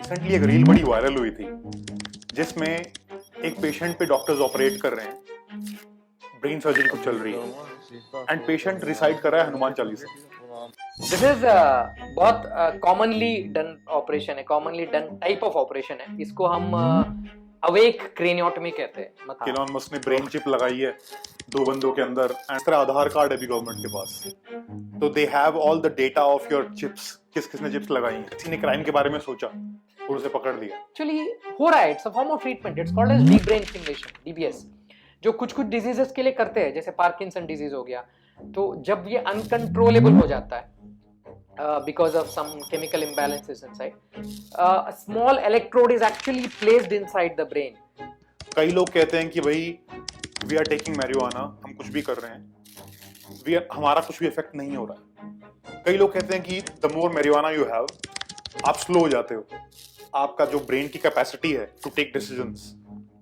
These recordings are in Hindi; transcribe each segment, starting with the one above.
रिसेंटली एक रील बड़ी वायरल हुई थी जिसमें एक पेशेंट पे डॉक्टर्स ऑपरेट कर रहे हैं, ब्रेन सर्जरी कुछ चल रही है एंड पेशेंट रिसाइट कर रहा है हनुमान चालीसा। दिस इज बहुत कॉमनली डन ऑपरेशन है, commonly done type of operation है। इसको हम अवेक क्रेनियोटमी कहते हैं। मतलब एलोन मस्क ने ब्रेन चिप लगाई है 2 बंदों के अंदर, इसका आधार कार्ड है भी गवर्नमेंट के पास, तो they have all the data of your chips. किस किसने चिप्स लगाई हैं, किसी ने क्राइम के बारे में सोचा और उसे पकड़ लिया। एक्चुअली हो रहा है, it's a form of treatment, it's called as deep brain stimulation, DBS, जो कुछ कुछ डिजीजेस के लिए करते हैं, जैसे पार्किंसन डिजीज हो गया। तो जब ये अनकंट्रोलेबल हो जाता है because of some chemical imbalances inside, a small electrode is actually placed inside the brain. कई लोग कहते हैं कि भाई वी आर टेकिंग मैरिजुआना, हम कुछ भी कर रहे हैं, हमारा कुछ भी इफेक्ट नहीं हो रहा है। कई लोग कहते हैं कि the more marijuana you have, आप स्लो हो जाते हो, आपका जो ब्रेन की कैपेसिटी है टू टेक डिसीजंस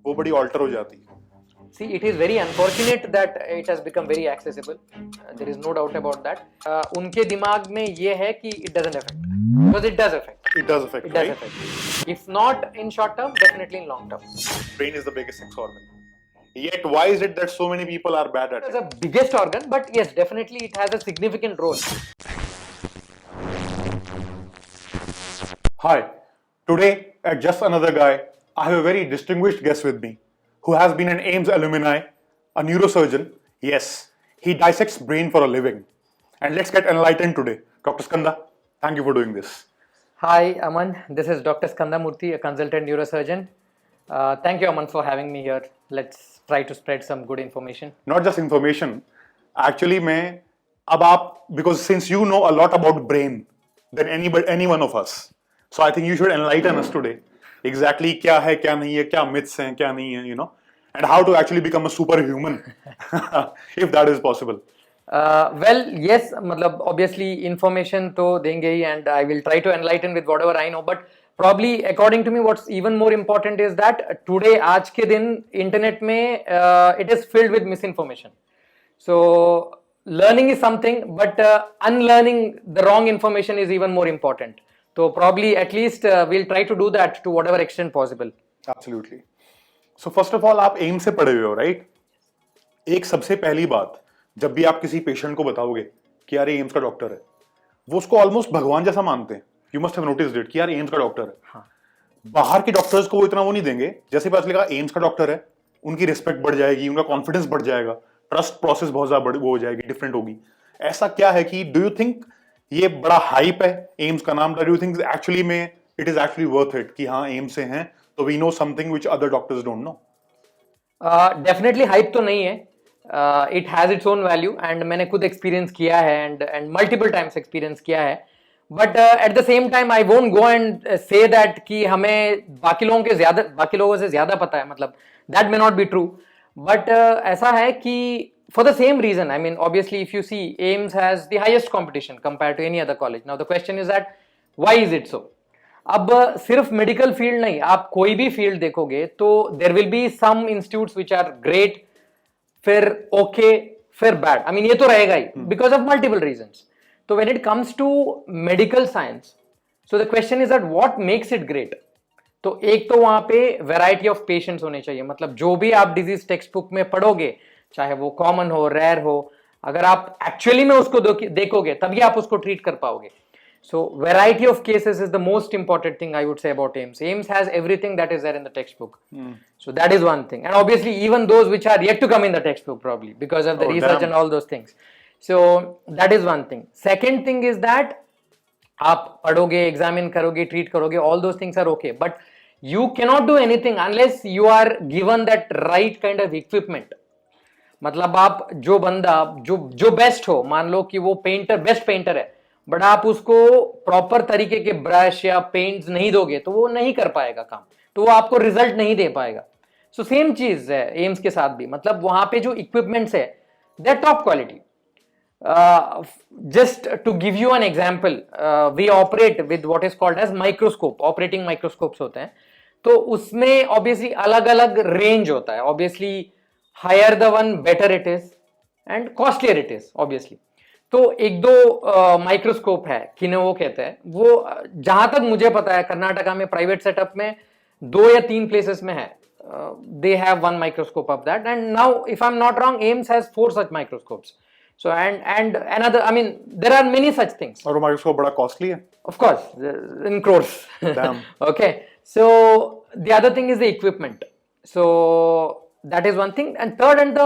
वो बड़ी ऑल्टर हो जाती है। See, it is very unfortunate that it has become very accessible. There is no doubt about that. उनके दिमाग में ये है कि it doesn't affect, because it does affect. It does affect, It does right? affect. If not in short term, definitely in long term. Brain is the biggest sex organ. Yet why is it that so many people are bad at It's it? the biggest organ, but yes, definitely it has a significant role. Hi, today at Just Another Guy, I have a very distinguished guest with me, who has been an AIMS alumni, a neurosurgeon. Yes, he dissects brain for a living. And let's get enlightened today. Dr. Skanda, thank you for doing this. Hi, Aman. This is Dr. Skanda Murthy, a consultant neurosurgeon. Thank you, Aman, for having me here. Let's try to spread some good information. Not just information. Actually, because since you know a lot about brain than any one of us, so I think you should enlighten us today. Exactly क्या है, क्या नहीं है, क्या myths हैं, क्या नहीं है, and how to actually become a superhuman, if that is possible. Well, yes, मतलब obviously information तो देंगे ही, and I will try to enlighten with whatever I know. But probably according to me, what's even more important is that today, आज के दिन internet में it is filled with misinformation. So learning is something, but unlearning the wrong information is even more important. So probably at least we'll try to do that to whatever extent possible. Absolutely. So first of all, आप एम्स से पढ़े हुए हो, राइट? एक सबसे पहली बात, जब भी आप किसी पेशेंट को बताओगे कि यार एम्स का डॉक्टर है, वो उसको ऑलमोस्ट भगवान जैसा मानते हैं। You must have noticed it कि यार एम्स का डॉक्टर है। हाँ. बाहर के डॉक्टर्स को वो इतना वो नहीं देंगे। जैसे पता चलेगा एम्स का डॉक्टर है, उनकी रिस्पेक्ट बढ़ जाएगी, उनका कॉन्फिडेंस बढ़ जाएगा, ट्रस्ट प्रोसेस बहुत ज्यादा वो हो जाएगी, डिफरेंट होगी। ऐसा क्या है कि डू यू थिंक ये बड़ा हाइप है एम्स का नाम? डू यू थिंक एक्चुअली में it is actually worth it कि हाँ एम्स से हैं तो we know something which other doctors don't know? Definitely hype तो नहीं है, it has its own value, and मैंने खुद एक्सपीरियंस किया है एंड मल्टीपल टाइम्स एक्सपीरियंस किया है। But at the same time I won't go and say that कि हमें बाकी लोगों से ज्यादा पता है, मतलब that may not be true. But ऐसा है कि for the same reason, I mean, obviously, if you see, AIMS has the highest competition compared to any other college. Now, the question is that why is it so? अब सिर्फ मेडिकल फील्ड नहीं, आप कोई भी फील्ड देखोगे तो there will be some institutes which are great, फिर ओके, फिर बैड। आई मीन ये तो रहेगा ही बिकॉज ऑफ मल्टीपल रीजंस। तो when it comes to medical science, so the question is that what makes it great. तो एक तो वहां पे वैरायटी ऑफ पेशेंट्स होने चाहिए, मतलब जो भी आप डिजीज टेक्स्ट बुक में पढ़ोगे, चाहे वो कॉमन हो, रेयर हो, अगर आप एक्चुअली में उसको देखोगे तभी आप उसको ट्रीट कर पाओगे। So variety of cases is the most important thing I would say about AIMS. AIMS has everything that is there in the textbook. So that is one thing. And obviously even those which are yet to come in the textbook probably because of the research and all those things. So that is one thing. Second thing is that आप पढ़ोगे, examine करोगे, treat करोगे, all those things are okay. But you cannot do anything unless you are given that right kind of equipment. मतलब आप जो बंदा जो बेस्ट हो, मान लो कि वो पेंटर बेस्ट पेंटर है, बट आप उसको प्रॉपर तरीके के ब्रश या पेंट्स नहीं दोगे तो वो नहीं कर पाएगा काम, तो वो आपको रिजल्ट नहीं दे पाएगा। सो सेम चीज है एम्स के साथ भी, मतलब वहां पे जो इक्विपमेंट्स है they are top quality. Just to give you an example, we operate with what is called as microscope, operating microscopes होते हैं। तो उसमें ऑब्वियसली अलग अलग रेंज होता है, obviously higher the one better it is and costlier it is obviously. तो एक दो माइक्रोस्कोप है, किनेवो कहते हैं वो, जहां तक मुझे पता है कर्नाटका में प्राइवेट सेटअप में 2 या 3 प्लेसेस में है, they have one microscope of that, and now if I'm not wrong AIIMS has 4 such microscopes. So and another, I mean there are many such things. और वो माइक्रोस्कोप बड़ा कॉस्टली है। Of course, in crores. Damn. Okay, so the other thing is the equipment. So that is one thing, and third and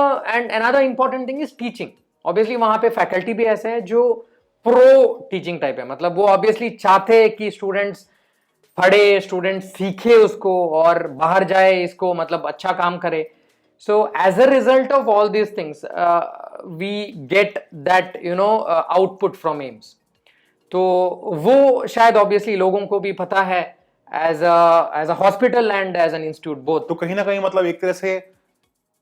another important thing is teaching. Obviously वहाँ पे faculty भी ऐसे हैं जो pro teaching type है, मतलब वो obviously चाहते हैं कि students पढ़े, स्टूडेंट सीखे उसको और बाहर जाए इसको, मतलब अच्छा काम करे। So as a result of all these things we get that output from AIIMS. तो वो शायद ऑब्वियसली लोगों को भी पता है as a hospital and as an institute both. तो कहीं ना कहीं मतलब एक तरह से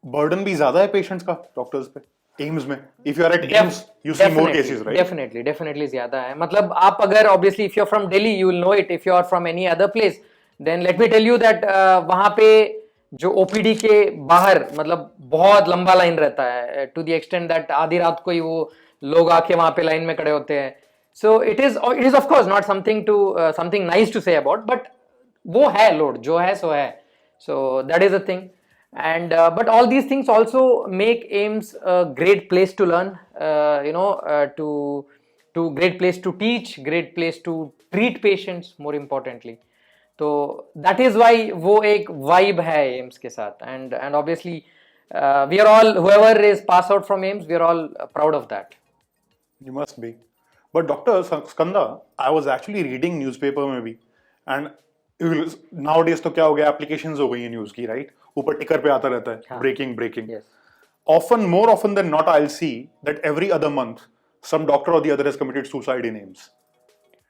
बर्डन भी ज्यादा है पेशेंट्स का डॉक्टर्स पे एम्स में। If you are at AIIMS you see more cases, right? Definitely ज्यादा है। मतलब आप अगर obviously if you are from Delhi you will know it, if you are from any other place then let me tell you that वहां पे जो ओपीडी के बाहर मतलब बहुत लंबा लाइन रहता है, टू द एक्सटेंट दैट आधी रात को ही वो लोग आके वहां पे लाइन में खड़े होते हैं। So it is of course not something nice to say about, but वो है लोड, जो है सो है। So that is a thing. And but all these things also make AIIMS a great place to learn, to great place to teach, great place to treat patients more importantly. तो that is why वो एक vibe है AIIMS के साथ, and obviously we are all, whoever is pass out from AIIMS, we are all proud of that. You must be. But Dr. Skanda, I was actually reading newspaper में भी, and nowadays तो क्या हो गया, applications हो गई है न्यूज की, राइट? ऊपर टिकर पे आता रहता है breaking. Often, more often than not, I'll see that every other month some doctor or the other has committed suicide in AIIMS.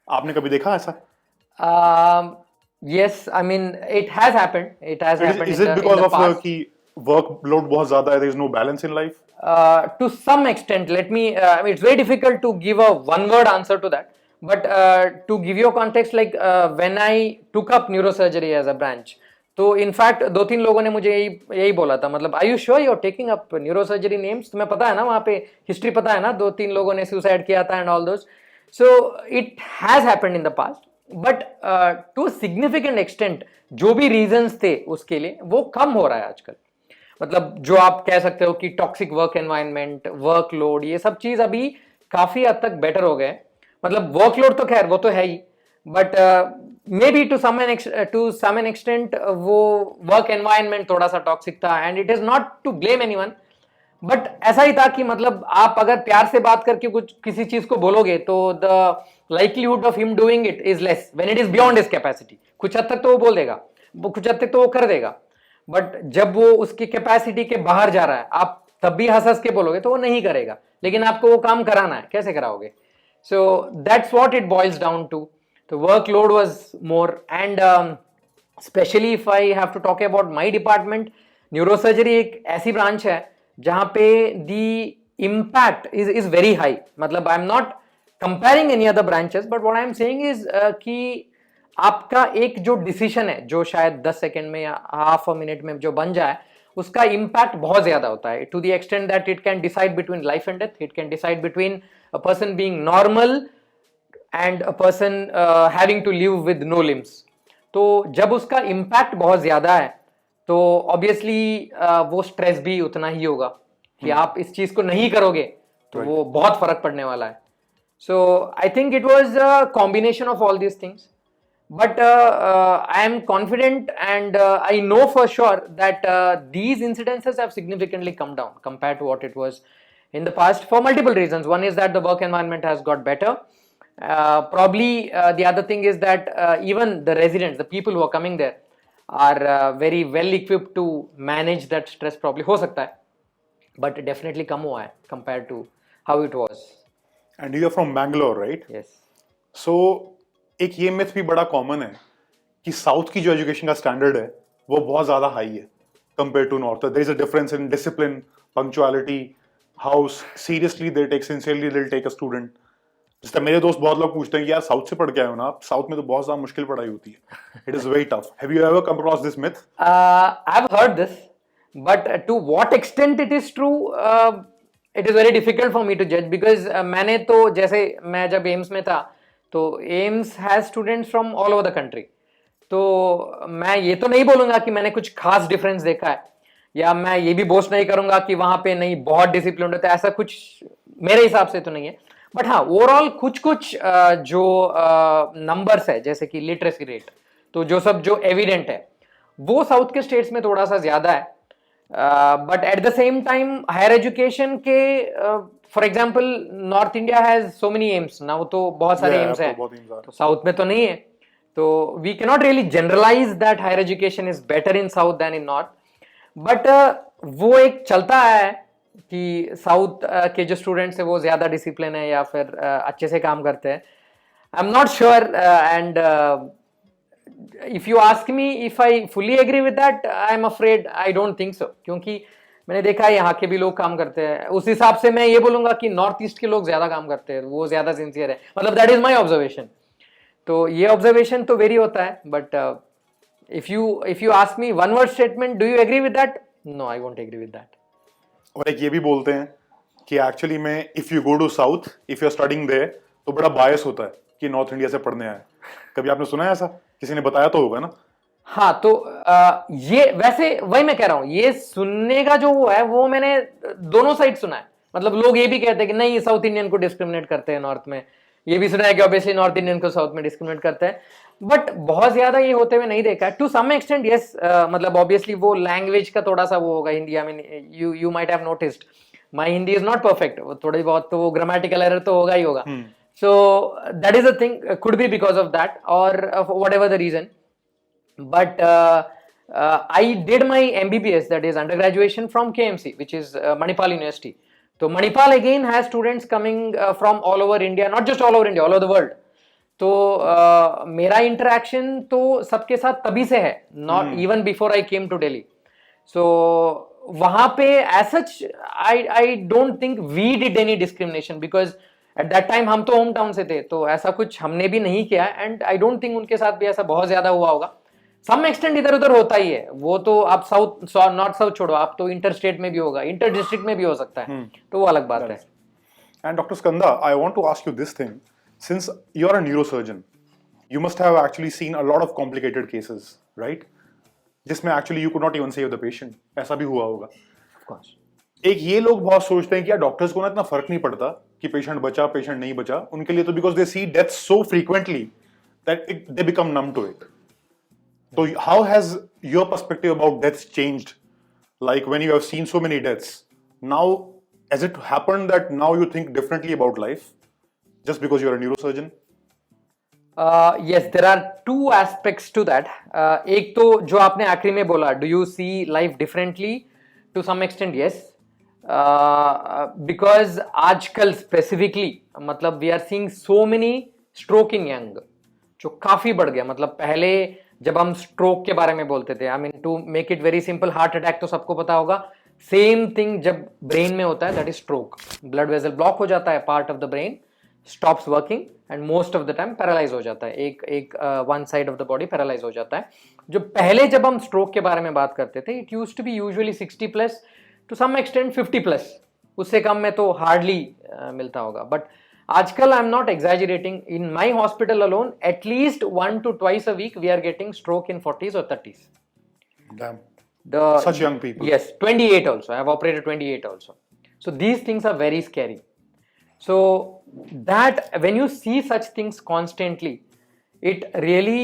आपने कभी देखा ऐसा? Yes, I mean it has happened. Is it because of कि workload बहुत ज्यादा है, there is no balance in life? To some extent, let me. I mean, it's very difficult to give a one-word answer to that. But to give you a context, like when I took up neurosurgery as a branch, तो इनफैक्ट 2-3 लोगों ने मुझे यही बोला था, मतलब I you sure you are taking up neurosurgery names? तुम्हें पता है ना, वहाँ पे हिस्ट्री पता है ना, 2-3 लोगों ने सुसाइड किया था and all those. So it has happened in the past, but to significant extent जो भी रीजंस थे उसके लिए वो कम हो रहा है आजकल। मतलब जो आप कह सकते हो कि टॉक्सिक वर्क एनवायरनमेंट, वर्कलोड, ये सब चीज अभी काफी हद तक बेटर हो गए। मतलब वर्कलोड तो खैर वो तो है ही, but maybe to some an extent वो वर्क एनवायरनमेंट थोड़ा सा टॉक्सिक था, and it is not to blame anyone, but ऐसा ही था कि मतलब आप अगर प्यार से बात करके कुछ किसी चीज को बोलोगे तो the likelihood of him doing it is less when it is beyond his capacity. कुछ हद तक तो वो बोल देगा, कुछ हद तक तो वो कर देगा, बट जब वो उसकी कैपेसिटी के बाहर जा रहा है आप तब भी हंस के बोलोगे तो वो नहीं करेगा, लेकिन आपको वो काम कराना है, कैसे कराओगे? So that's what it boils down to. The workload was more, and especially if I have to talk about my department, neurosurgery एक ऐसी branch है जहाँ पे the impact is very high. मतलब I'm not comparing any other branches, but what I'm saying is कि आपका एक जो डिसीजन है जो शायद 10 सेकेंड में या हाफ अ मिनट में जो बन जाए, उसका इम्पैक्ट बहुत ज्यादा होता है, to the extent that it can decide between life and death, it can decide between a person being normal and a person having to live with no limbs. तो जब उसका इम्पैक्ट बहुत ज्यादा है तो ऑब्वियसली वो स्ट्रेस भी उतना ही होगा कि आप इस चीज को नहीं करोगे तो वो बहुत फर्क पड़ने वाला है। So I think it was a combination of all these things, but I am confident and I know for sure that these incidences have significantly come down compared to what it was in the past for multiple reasons. One is that the work environment has got better. Probably the other thing is that even the residents, the people who are coming there are very well equipped to manage that stress. Probably हो सकता है, but definitely कम हुआ है compared to how it was. And you are from Bangalore, right? Yes. So एक ये मिथ भी बड़ा कॉमन है कि साउथ की जो एजुकेशन का स्टैंडर्ड है वो बहुत ज्यादा हाई है compare to north. There is a difference in discipline, punctuality, how seriously they take, sincerely they take a student. जैसे मेरे दोस्त बहुत लोग पूछते हैं कि यार साउथ से पढ़ के आए हो ना आप, साउथ में तो बहुत ज्यादा मुश्किल पढ़ाई होती है, it is very tough. Have you ever come across this myth? I have heard this, but to what extent it is true, it is very difficult for me to जज बिकॉज मैंने तो जैसे मैं जब एम्स में था तो AIIMS has students from all over the country, तो मैं ये तो नहीं बोलूंगा कि मैंने कुछ खास डिफरेंस देखा है, या मैं ये भी बोस्ट नहीं करूंगा कि वहां पे नहीं बहुत डिसिप्लिन होता है, ऐसा कुछ मेरे हिसाब से तो नहीं है। बट हाँ, ओवरऑल कुछ कुछ जो नंबर्स है जैसे कि लिटरेसी रेट, तो जो सब जो एविडेंट है वो साउथ के स्टेट्स में थोड़ा सा ज्यादा है। But at the same time higher education के for example north India has so many AIIMS ना, वो तो बहुत सारे एम्स हैं, तो साउथ में तो नहीं है, तो we cannot really generalise that higher education is better in south than in north. But वो एक चलता है कि साउथ के जो स्टूडेंट्स है वो ज्यादा डिसिप्लिन है या फिर अच्छे से काम करते हैं। आई am not sure and if you ask me if I fully agree with that, I'm afraid I don't think so, क्योंकि मैंने देखा है यहाँ के भी लोग काम करते हैं, उस हिसाब से मैं ये बोलूंगा कि नॉर्थ ईस्ट के लोग ज्यादा काम करते हैं, वो ज्यादा सिंसियर है, मतलब दैट इज माय ऑब्जर्वेशन। तो ये ऑब्जर्वेशन तो वेरी होता है, but if you ask me one word statement, do you agree with that? No, I won't agree with that. और एक ये भी बोलते हैं कि एक्चुअली में if you go to south, if you are studying there, तो बड़ा बायस होता है कि नॉर्थ इंडिया से पढ़ने आए। कभी आपने सुना है ऐसा? किसी ने बताया तो होगा ना। हाँ, तो ये वैसे वही मैं कह रहा हूँ, ये सुनने का जो वो है वो मैंने दोनों साइड सुना है। मतलब लोग ये भी कहते हैं कि नहीं साउथ इंडियन को डिस्क्रिमिनेट करते हैं नॉर्थ में, ये भी सुना है कि ऑब्वियसली नॉर्थ इंडियन को साउथ में डिस्क्रिमिनेट करते हैं, बट बहुत ज्यादा ये होते हुए नहीं देखा है। टू सम एक्सटेंट यस, मतलब ऑब्वियसली वो लैंग्वेज का थोड़ा सा वो होगा हिंदी। आई mean you might have noticed my Hindi is not perfect, थोड़ी बहुत तो वो ग्रामेटिकल एरर तो होगा ही होगा। So that is a thing, could be because of that or whatever the reason. But I did my MBBS, that is undergraduation, from KMC, which is Manipal University. So Manipal again has students coming from all over India, not just all over India, all over the world. तो मेरा interaction तो सबके साथ तभी से है, not even before I came to Delhi. So वहाँ पे as such I don't think we did any discrimination because at that time हम तो होम टाउन से थे, तो ऐसा कुछ हमने भी नहीं किया एंड आई डोंट थिंक उनके साथ भी ऐसा बहुत ज्यादा हुआ होगा। सम एक्सटेंट इधर उधर होता ही है, वो तो आप साउथ नॉर्थ साउथ छोड़ो, आप तो इंटर स्टेट में भी होगा, इंटर डिस्ट्रिक्ट में भी हो सकता है, तो वो अलग बात है। And doctor Skanda, I want to ask you this thing, since you are a neurosurgeon, you must have actually seen a lot of complicated cases, right, जिसमें actually you could not even save the patient, ऐसा भी हुआ होगा। Of course. एक ये लोग बहुत सोचते हैं कि यार डॉक्टर्स को ना इतना फर्क नहीं पड़ता कि पेशेंट बचा पेशेंट नहीं बचा, उनके लिए तो because they see death so frequently that they become numb to it. तो how has your perspective about deaths changed, like when you have seen so many deaths now, has it happened that now you think differently about life just because you are a neurosurgeon? yes, there are two aspects to that. एक तो जो आपने आखिरी में बोला, do you see life differently? To some extent yes. Because आजकल स्पेसिफिकली मतलब we are seeing so many stroke in young, जो काफी बढ़ गया। मतलब पहले जब हम स्ट्रोक के बारे में बोलते थे, I mean to make it very simple, heart attack तो सबको पता होगा, सेम थिंग जब ब्रेन में होता है that is stroke. Blood vessel block हो जाता है, part of the brain stops working and most of the time paralyse हो जाता है, एक one side of the body paralyse हो जाता है। जो पहले जब हम स्ट्रोक के बारे में बात करते थे, it used to be usually 60+, to some extent 50+, उससे कम में तो हार्डली मिलता होगा। बट आजकल I am not exaggerating, in my hospital alone at least 1 to 2 a week we are getting stroke in 40s or 30s. Damn. The Such young people. Yes, 28 also. I have operated 28 also. So these things are very scary. So that when you see such things constantly, it really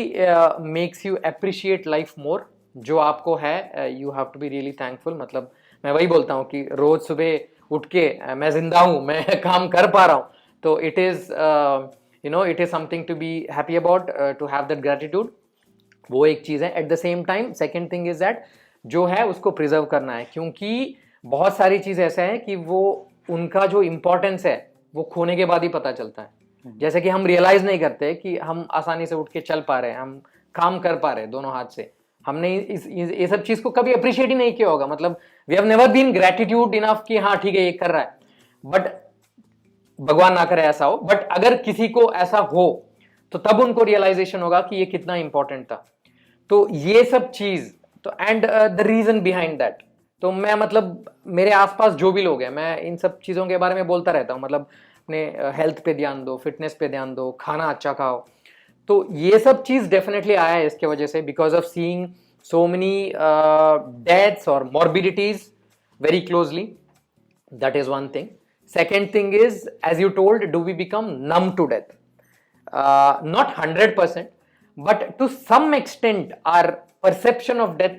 makes you appreciate life more. जो आपको है, you have to be really thankful. मतलब मैं वही बोलता हूँ कि रोज सुबह उठ के मैं जिंदा हूँ, मैं काम कर पा रहा हूँ, तो it is it is something to be happy about, to have that gratitude. वो एक चीज है. At the same time second thing is that जो है उसको प्रिजर्व करना है, क्योंकि बहुत सारी चीज ऐसा है कि वो उनका जो इम्पोर्टेंस है वो खोने के बाद ही पता चलता है. जैसे कि हम रियलाइज नहीं करते कि हम आसानी से उठ के चल पा रहे हैं, हम काम कर पा रहे हैं दोनों हाथ से. हमने ये सब चीज को कभी अप्रिशिएट ही नहीं किया होगा. मतलब we have never been gratitude enough कि हाँ ठीक है ये कर रहा है, बट भगवान ना करे ऐसा हो, बट अगर किसी को ऐसा हो तो तब उनको रियलाइजेशन होगा कि ये कितना इंपॉर्टेंट था. तो ये सब चीज तो and the reason behind that तो मैं मतलब मेरे आसपास जो भी लोग हैं, मैं इन सब चीज़ों के बारे में बोलता रहता हूँ, मतलब अपने हेल्थ पे ध्यान दो, फिटनेस पे ध्यान दो, खाना अच्छा खाओ। तो ये सब चीज़ डेफिनेटली आया है इसके वजह से, because of seeing so many deaths or morbidities very closely. That is one thing. Second thing is, as you told, do we become numb to death? Not 100%, but to some extent our perception of death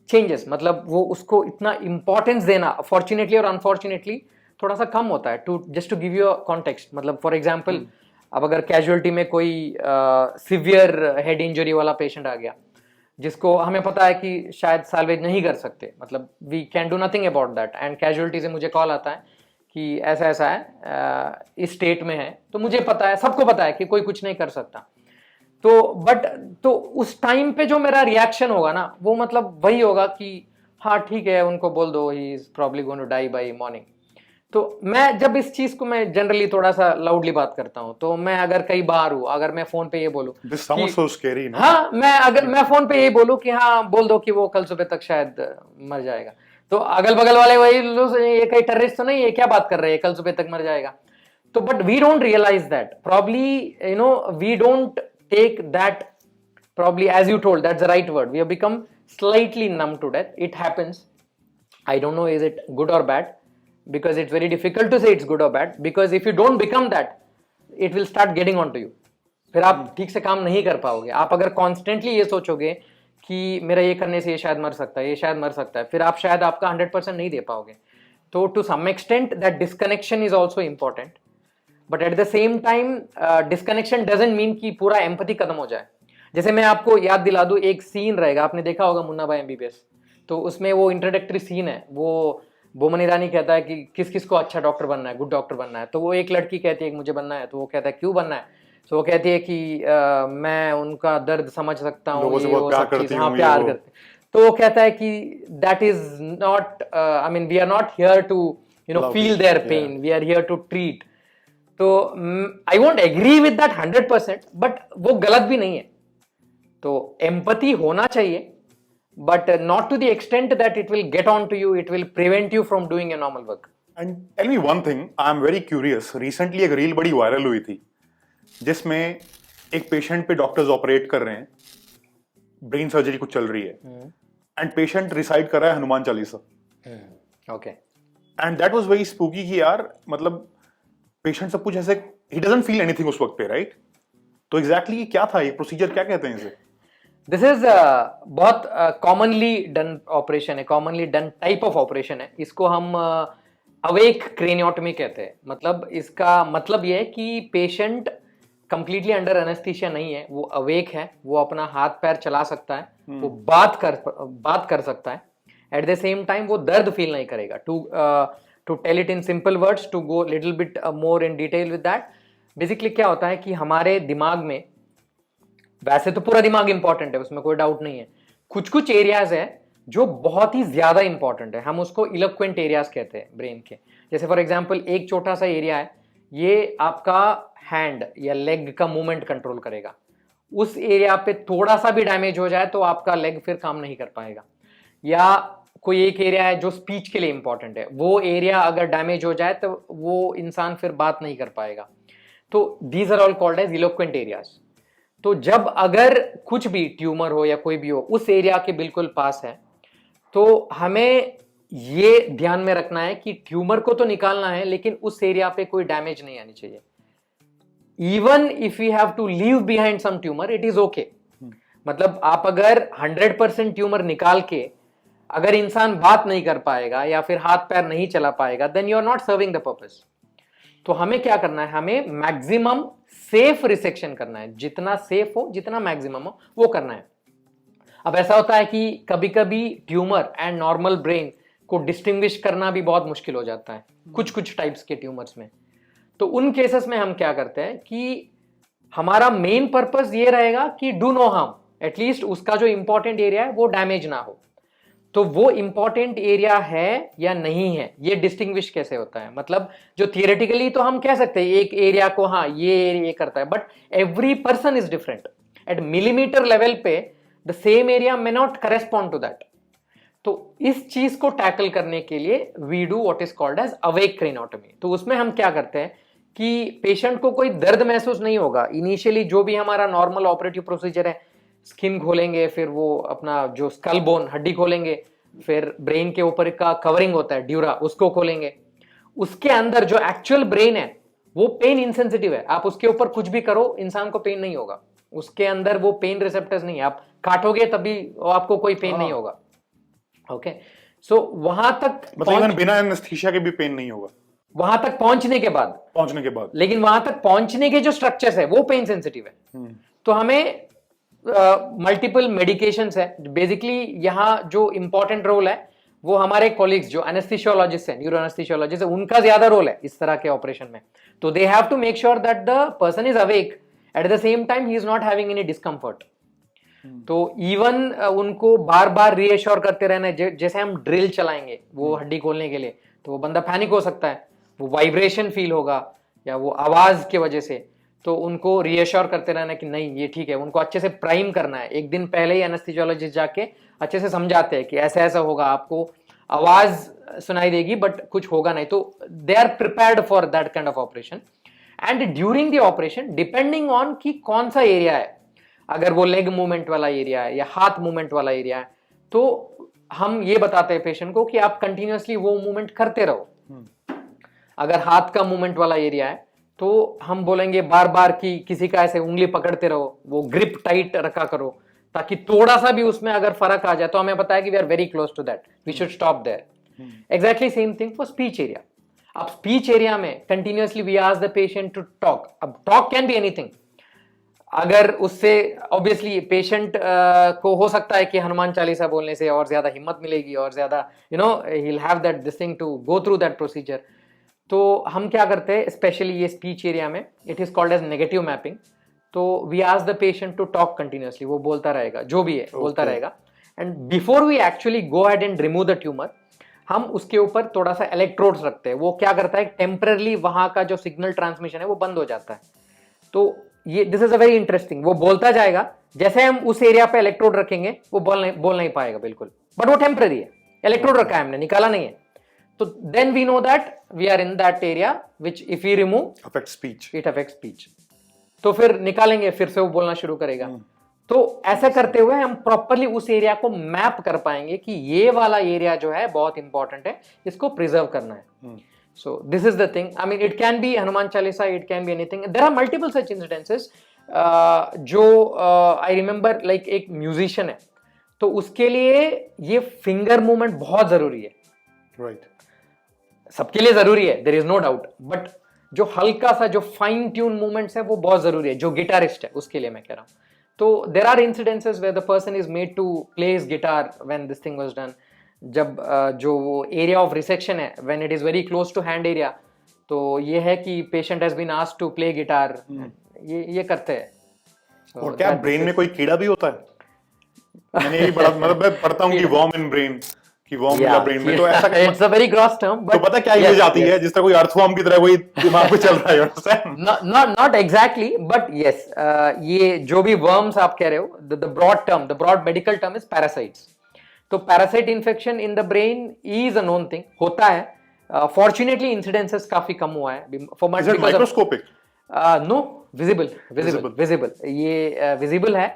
changes. मतलब वो उसको इतना importance देना fortunately और unfortunately थोड़ा सा कम होता है. To just to give you a context, मतलब for example अब अगर कैजुअलिटी में कोई सिवियर हेड इंजरी वाला पेशेंट आ गया जिसको हमें पता है कि शायद साल्वेज नहीं कर सकते, मतलब we can do nothing about that, and casualty से मुझे कॉल आता है कि ऐसा ऐसा है, इस स्टेट में है, तो मुझे पता है, सबको पता है कि कोई कुछ नहीं कर सकता. तो उस टाइम पे जो मेरा रिएक्शन होगा ना, वो मतलब वही होगा कि हाँ ठीक है, उनको बोल दो he is probably going to die by morning. तो मैं जब इस चीज को, मैं जनरली थोड़ा सा लाउडली बात करता हूँ, तो मैं अगर कहीं बाहर हूँ, अगर मैं फोन पे ये बोलूँ, so scary, no? हाँ, मैं फोन पे ये बोलूँ कि हाँ बोल दो कि वो कल सुबह तक शायद मर जाएगा, तो अगल बगल वाले वही लोग, ये कहीं टेररिस्ट तो नहीं है, क्या बात कर रहे हैं, कल सुबह तक मर जाएगा. तो but we don't realise that, probably you know we don't take that, probably as you told, that's the right word, we have become slightly numb to death. It happens. I don't know is it good or bad, because it's very difficult to say it's good or bad, because if you don't become that, it will start getting onto you. फिर आप ठीक से काम नहीं कर पाओगे. आप अगर कॉन्स्टेंटली ये सोचोगे कि मेरा ये करने से ये शायद मर सकता है, ये शायद मर सकता है, फिर आप शायद आपका 100% नहीं दे पाओगे. तो to some extent that disconnection is also important, but at the same time disconnection doesn't mean कि पूरा एम्पैथी खत्म हो जाए. जैसे मैं आपको याद दिला दूं, एक सीन रहेगा, आपने देखा होगा मुन्ना भाई एमबीबीएस, तो उसमें वो इंट्रोडक्टरी सीन है, वो बोमन ईरानी कहता है कि किस किस को अच्छा डॉक्टर बनना है, गुड डॉक्टर बनना है. तो वो एक लड़की कहती है कि मुझे बनना है, तो वो कहता है क्यों बनना है, तो वो कहती है कि मैं उनका दर्द समझ सकता हूँ, प्यार करते. तो वो कहता है कि that is not, I mean we are not here to you know feel their pain, we are here to treat. तो I won't agree with that 100%, but वो गलत भी नहीं है. तो एम्पैथी होना चाहिए, but not to the extent that it will get on to you, it will prevent you from doing your normal work. And tell me one thing, I am very curious. Recently एक रील बड़ी वायरल हुई थी जिसमें एक पेशेंट पे डॉक्टर्स ऑपरेट कर रहे हैं, ब्रेन सर्जरी कुछ चल रही है, एंड पेशेंट रिसाइट कर रहा है Hanuman Chalisa. Okay. And that was very spooky कि यार मतलब पेशेंट सब कुछ ऐसे, ही डजंट फील एनीथिंग उस वक्त पे, राइट? तो एग्जैक्टली क्या था ये प्रोसीजर, क्या कहते हैं इसे? दिस इज बहुत कॉमनली डन ऑपरेशन है, commonly done type of operation है. इसको हम अवेक क्रेनियोटमी कहते हैं. मतलब इसका मतलब ये है कि पेशेंट कंप्लीटली अंडर एनेस्थीसिया नहीं है, वो अवेक है, वो अपना हाथ पैर चला सकता है, वो बात कर सकता है. एट द सेम टाइम वो दर्द फील नहीं करेगा. To tell it in simple words, to go little bit more in detail with that, basically क्या होता है कि हमारे दिमाग में, वैसे तो पूरा दिमाग इंपॉर्टेंट है, उसमें कोई डाउट नहीं है, कुछ कुछ एरियाज है जो बहुत ही ज्यादा इंपॉर्टेंट है, हम उसको इलोक्वेंट एरियाज कहते हैं ब्रेन के. जैसे फॉर एग्जांपल एक छोटा सा एरिया है, ये आपका हैंड या लेग का मूवमेंट कंट्रोल करेगा. उस एरिया पे थोड़ा सा भी डैमेज हो जाए तो आपका लेग फिर काम नहीं कर पाएगा. या कोई एक एरिया है जो स्पीच के लिए इंपॉर्टेंट है, वो एरिया अगर डैमेज हो जाए तो वो इंसान फिर बात नहीं कर पाएगा. तो these are all called as eloquent areas. तो जब अगर कुछ भी ट्यूमर हो या कोई भी हो उस एरिया के बिल्कुल पास है, तो हमें ये ध्यान में रखना है कि ट्यूमर को तो निकालना है, लेकिन उस एरिया पे कोई डैमेज नहीं आनी चाहिए. Even if you have to leave behind some tumour, it is okay. मतलब आप अगर 100% ट्यूमर निकाल के अगर इंसान बात नहीं कर पाएगा या फिर हाथ पैर नहीं चला पाएगा, then you are not serving the purpose. तो हमें क्या करना है, हमें मैक्सिमम सेफ रिसेक्शन करना है, जितना सेफ हो, जितना मैक्सिमम हो वो करना है. अब ऐसा होता है कि कभी कभी ट्यूमर एंड नॉर्मल ब्रेन को डिस्टिंग्विश करना भी बहुत मुश्किल हो जाता है कुछ कुछ टाइप्स के ट्यूमर्स में. तो उन केसेस में हम क्या करते हैं कि हमारा मेन पर्पस ये रहेगा कि डू नो हार्म, एटलीस्ट उसका जो इंपॉर्टेंट एरिया है वो डैमेज ना हो. तो वो इंपॉर्टेंट एरिया है या नहीं है, ये डिस्टिंग्विश कैसे होता है? मतलब जो थियोरेटिकली तो हम कह सकते हैं एक एरिया को हाँ ये करता है, but every person is different. At millimetre level पे the same area may not correspond to that. तो इस चीज को टैकल करने के लिए we do what is called as awake craniotomy. तो उसमें हम क्या करते हैं कि पेशेंट को कोई दर्द महसूस नहीं होगा इनिशियली, जो भी हमारा नॉर्मल ऑपरेटिव प्रोसीजर है, स्किन खोलेंगे, फिर वो अपना जो स्कल बोन हड्डी खोलेंगे, फिर ब्रेन के ऊपर का कवरिंग होता है ड्यूरा, उसको खोलेंगे। उसके अंदर जो एक्चुअल ब्रेन है वो पेन इंसेंसिटिव है, आप उसके ऊपर कुछ भी करो इंसान को पेन नहीं होगा, उसके अंदर वो पेन रिसेप्टर्स नहीं है, आप काटोगे तभी आपको कोई पेन नहीं होगा। ओके, सो वहां तक मतलब बिना एनेस्थीसिया के भी पेन नहीं होगा वहां तक पहुंचने के बाद, लेकिन वहां तक पहुंचने के जो स्ट्रक्चर्स है वो पेन सेंसिटिव है। तो हमें मल्टीपल मेडिकेशंस है। बेसिकली यहाँ जो इंपॉर्टेंट रोल है वो हमारे कॉलीग्स जो एनेस्थीसियोलॉजिस्ट है, न्यूरो एनेस्थीसियोलॉजिस्ट है, उनका ज्यादा रोल है इस तरह के ऑपरेशन में। तो they have to make sure that the person is awake at the same time he is not having any discomfort. तो इवन उनको बार बार रीएश्योर करते रहना, जैसे हम ड्रिल चलाएंगे वो हड्डी खोलने के लिए, तो वो बंदा पैनिक हो सकता है, वो वाइब्रेशन फील होगा या वो आवाज की वजह से, तो उनको रीएश्योर करते रहना कि नहीं ये ठीक है। उनको अच्छे से प्राइम करना है, एक दिन पहले ही एनेस्थीसियोलॉजिस्ट जाके अच्छे से समझाते हैं कि ऐसा ऐसा होगा, आपको आवाज सुनाई देगी बट कुछ होगा नहीं। तो they are prepared for that kind of operation. And during the operation depending on कि कौन सा एरिया है, अगर वो लेग मूवमेंट वाला एरिया है या हाथ मूवमेंट वाला एरिया है, तो हम ये बताते हैं पेशेंट को कि आप कंटिन्यूअसली वो मूवमेंट करते रहो। अगर हाथ का मूवमेंट वाला एरिया है तो हम बोलेंगे बार बार कि किसी का ऐसे उंगली पकड़ते रहो, वो ग्रिप टाइट रखा करो, ताकि थोड़ा सा भी उसमें अगर फर्क आ जाए तो हमें पता है कि we are very close to that, we should stop there. Exactly same thing for speech area. अब स्पीच एरिया में continuously we ask the patient to talk. अब टॉक कैन बी एनीथिंग। अगर उससे ऑब्वियसली पेशेंट को हो सकता है कि हनुमान चालीसा बोलने से और ज्यादा हिम्मत मिलेगी और ज्यादा he will have that this thing to go through that procedure. तो हम क्या करते हैं स्पेशली ये स्पीच एरिया में, it is called as negative mapping. तो we ask the patient to talk continuously, वो बोलता रहेगा, जो भी है बोलता रहेगा। And before we actually go ahead and remove the tumour, हम उसके ऊपर थोड़ा सा इलेक्ट्रोड्स रखते हैं। वो क्या करता है, टेम्पररी वहां का जो सिग्नल ट्रांसमिशन है वो बंद हो जाता है। तो ये this is a very interesting, वो बोलता जाएगा, जैसे हम उस एरिया पे इलेक्ट्रोड रखेंगे वो बोल नहीं पाएगा बिल्कुल, बट वो टेम्पररी है, इलेक्ट्रोड रखा है हमने, निकाला नहीं है। तो then we know that we are in that area which if we remove affect speech, it affect speech. तो फिर निकालेंगे, फिर से वो बोलना शुरू करेगा। तो ऐसा करते हुए हम प्रॉपरली उस एरिया को मैप कर पाएंगे कि ये वाला एरिया जो है बहुत इंपॉर्टेंट है, इसको प्रिजर्व करना है। So this is the thing. I mean, it can be Hanuman Chalisa, it can be anything. There are multiple such incidences. जो I remember like एक म्यूजिशियन है, तो उसके लिए ये फिंगर मूवमेंट बहुत जरूरी है। राइट, सबके लिए जरूरी है, there is no doubt, but जो हल्का सा जो फाइन ट्यून मूवमेंट्स है वो बहुत जरूरी है। जो गिटारिस्ट है उसके लिए मैं कह रहा हूँ। तो there are incidences where the person is made to play his guitar when this thing was done. जब जो वो एरिया ऑफ रिसेक्शन है, when it is very close to hand area, तो ये है कि patient has been asked to play guitar, ये करते हैं। और क्या ब्रेन में कोई कीड़ा भी होता है? मैंने ये बड़ा मतलब मैं पढ़ता हूँ कि वर्म इन ब्रेन, कि वर्म मिला ब्रेन में, तो ऐसा it's a very gross term, तो पता क्या इमेज आती है, जिस तरह कोई अर्थवर्म की तरह कोई दिमाग में चल रहा है। नॉट एग्जैक्टली, बट यस, ये जो भी वर्म्स आप कह रहे हो, the broad medical term is parasites. तो parasite infection in the brain is a known thing, होता है। फॉर्चुनेटली इंसिडेंसेस काफी कम हुआ है। For microscopic? नो, विजिबल, ये विजिबल है,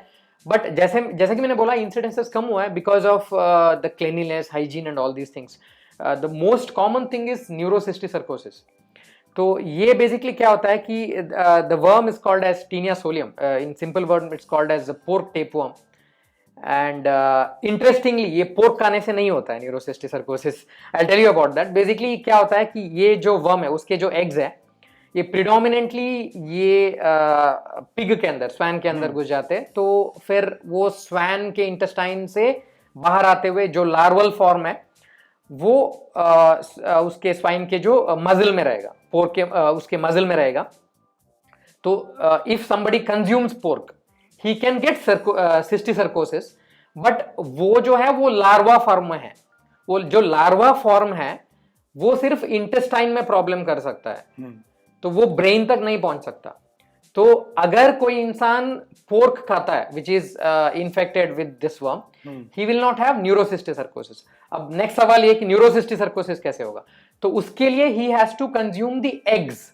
बट जैसे कि मैंने बोला इंसिडेंसेस कम हुआ है because of the cleanliness, hygiene and all these things. The most common thing is neurocysticercosis. तो ये बेसिकली क्या होता है कि the worm is called as taenia solium, in simple word it's called as pork tapeworm. And interestingly ये पोर्क खाने से नहीं होता है neurocysticercosis. I tell you about that. Basically क्या होता है कि ये जो वर्म है उसके जो एग्स है, ये प्रिडोमिनेंटली ये पिग के अंदर, स्वैन के अंदर घुस जाते हैं। तो फिर वो स्वैन के इंटेस्टाइन से बाहर आते हुए जो लार्वल फॉर्म है वो उसके स्वाइन के जो मजल में रहेगा, पोर्क के उसके मजल में रहेगा। तो if somebody consumes pork he can get cysticercosis, but वो जो है वो लार्वा फॉर्म में है। वो जो लार्वा फॉर्म है वो सिर्फ इंटेस्टाइन में प्रॉब्लम कर सकता है, तो वो ब्रेन तक नहीं पहुंच सकता। तो अगर कोई इंसान पोर्क खाता है which is infected with this worm, he will not have neurocysticercosis. अब नेक्स्ट सवाल ये कि न्यूरोसिस्टिक सर्कोसिस कैसे होगा, तो उसके लिए he has to consume the eggs.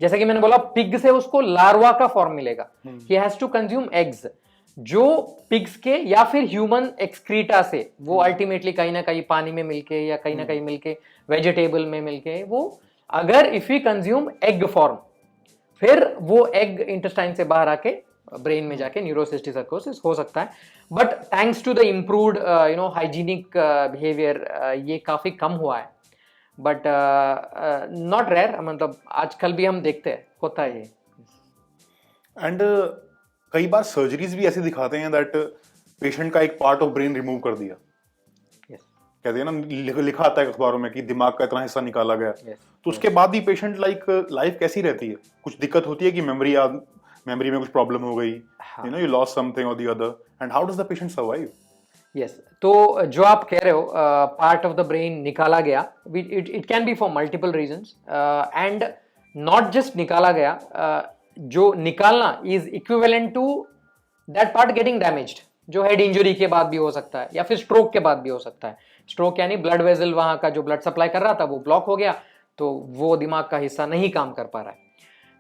जैसे कि मैंने बोला पिग से उसको लार्वा का फॉर्म मिलेगा, he has to consume eggs जो पिग्स के या फिर ह्यूमन एक्सक्रीटा से वो अल्टीमेटली कहीं ना कहीं पानी में मिलके या कहीं ना कहीं मिलके वेजिटेबल में मिलके वो, अगर if you consume egg form, फिर वो एग इंटेस्टाइन से बाहर आके ब्रेन में जाके न्यूरोसिस्टिक सर्कोसिस हो सकता है। But thanks to the improved hygienic behaviour ये काफी कम हुआ है, बट नॉट रेयर, मतलब आजकल भी हम देखते हैं होता है ये। एंड कई बार सर्जरीज भी ऐसे दिखाते हैं दैट पेशेंट का एक पार्ट ऑफ ब्रेन रिमूव कर दिया। कहते हैं ना, लिखा आता है अखबारों में कि दिमाग का इतना हिस्सा निकाला गया। तो उसके बाद भी पेशेंट लाइफ कैसी रहती है? कुछ दिक्कत होती है कि मेमोरी में कुछ प्रॉब्लम हो गई, you know, you lost something और the other, and how does the patient survive? Yes, तो जो आप कह रहे हो पार्ट ऑफ द ब्रेन निकाला गया, it can be for multiple reasons, and not just निकाला गया, जो निकालना is equivalent to that part getting damaged, जो हेड इंजरी के बाद भी हो सकता है या फिर स्ट्रोक के बाद भी हो सकता है। स्ट्रोक यानी ब्लड वेजल, वहां का जो ब्लड सप्लाई कर रहा था वो ब्लॉक हो गया, तो वो दिमाग का हिस्सा नहीं काम कर पा रहा है।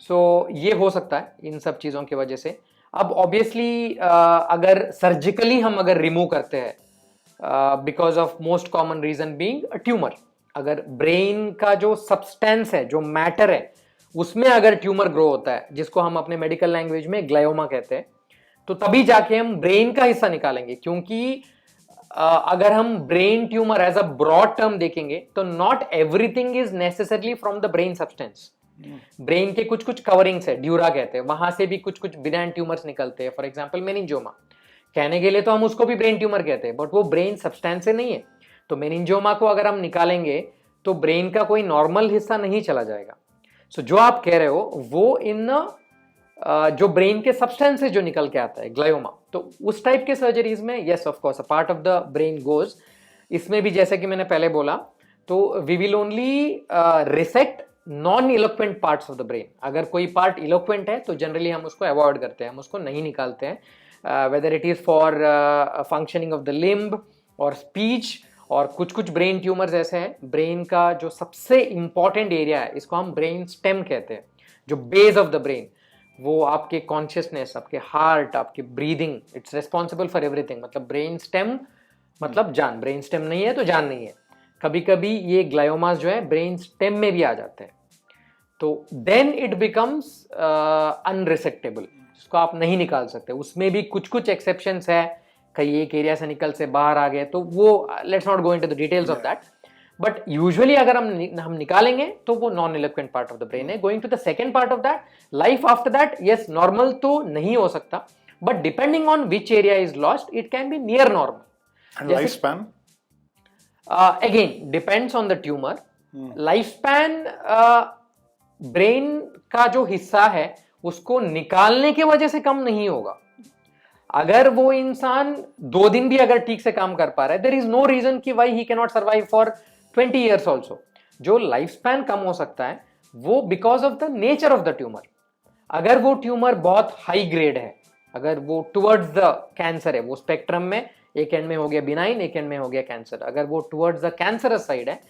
सो ये हो सकता है इन सब चीजों की वजह से। अब ऑब्वियसली अगर सर्जिकली हम अगर रिमूव करते हैं, because of most common reason being tumour, अगर ब्रेन का जो सब्सटेंस है, जो मैटर है, उसमें अगर ट्यूमर ग्रो होता है, जिसको हम अपने मेडिकल लैंग्वेज में ग्लायोमा कहते हैं, तो तभी जाके हम ब्रेन का हिस्सा निकालेंगे। क्योंकि अगर हम brain tumour as a broad term देखेंगे तो not everything is necessarily from the brain substance. Brain के कुछ कुछ कवरिंग्स है, ड्यूरा कहते हैं, वहां से भी कुछ कुछ बिनाइन ट्यूमर्स निकलते हैं। फॉर एग्जांपल मेनिंजोमा, कहने के लिए तो हम उसको भी ब्रेन ट्यूमर कहते हैं, बट वो ब्रेन सब्सटेंस से नहीं है। तो मेनिंजोमा को अगर हम निकालेंगे तो ब्रेन का कोई नॉर्मल हिस्सा नहीं चला जाएगा। सो जो आप कह रहे हो वो इन जो ब्रेन के सब्सटेंस से जो निकल के आता है ग्लायोमा, तो उस टाइप के सर्जरीज में yes of course a part of the brain goes. इसमें भी जैसे कि मैंने पहले बोला, तो we will only resect non eloquent parts of the brain. अगर कोई पार्ट इलोक्वेंट है तो जनरली हम उसको अवॉइड करते हैं, हम उसको नहीं निकालते हैं, weather it is for functioning of the limb और स्पीच। और कुछ कुछ ब्रेन ट्यूमर्स ऐसे हैं, ब्रेन का जो सबसे इंपॉर्टेंट एरिया है, इसको हम ब्रेन स्टेम कहते हैं, जो बेस ऑफ द ब्रेन, वो आपके कॉन्शियसनेस, आपके हार्ट, आपके breathing, it's responsible for everything. मतलब ब्रेन स्टेम मतलब जान, ब्रेन स्टेम नहीं है तो जान नहीं है। कभी कभी ये ग्लायोमास जो है ब्रेन स्टेम में भी आ जाते हैं, तो देन इट बिकम्स अनरिसेक्टेबल, इसको आप नहीं निकाल सकते। उसमें भी कुछ कुछ एक्सेप्शंस है, कहीं एक एरिया से निकल से बाहर आ गए, तो वो let's not go into the details of that. But usually अगर हम निकालेंगे तो वो non eloquent part of the brain है। Going to the second part of that, life after that, yes normal तो नहीं हो सकता, but depending on which area is lost it can be near normal. Life span again depends on the tumour. Life span brain का जो हिस्सा है उसको निकालने की वजह से कम नहीं होगा। अगर वो इंसान 2 दिन भी अगर ठीक से काम कर पा रहा है, देयर इज नो रीजन कि why he can not survive for 20 years also. जो लाइफ स्पैन कम हो सकता है वो because of the nature of the tumour. अगर वो ट्यूमर बहुत हाई ग्रेड है, अगर वो टुवर्ड्स द कैंसर है, वो स्पेक्ट्रम में एक एंड में हो गया बिनाइन, एक एंड में हो गया कैंसर, अगर वो टुवर्ड्स द कैंसरस साइड है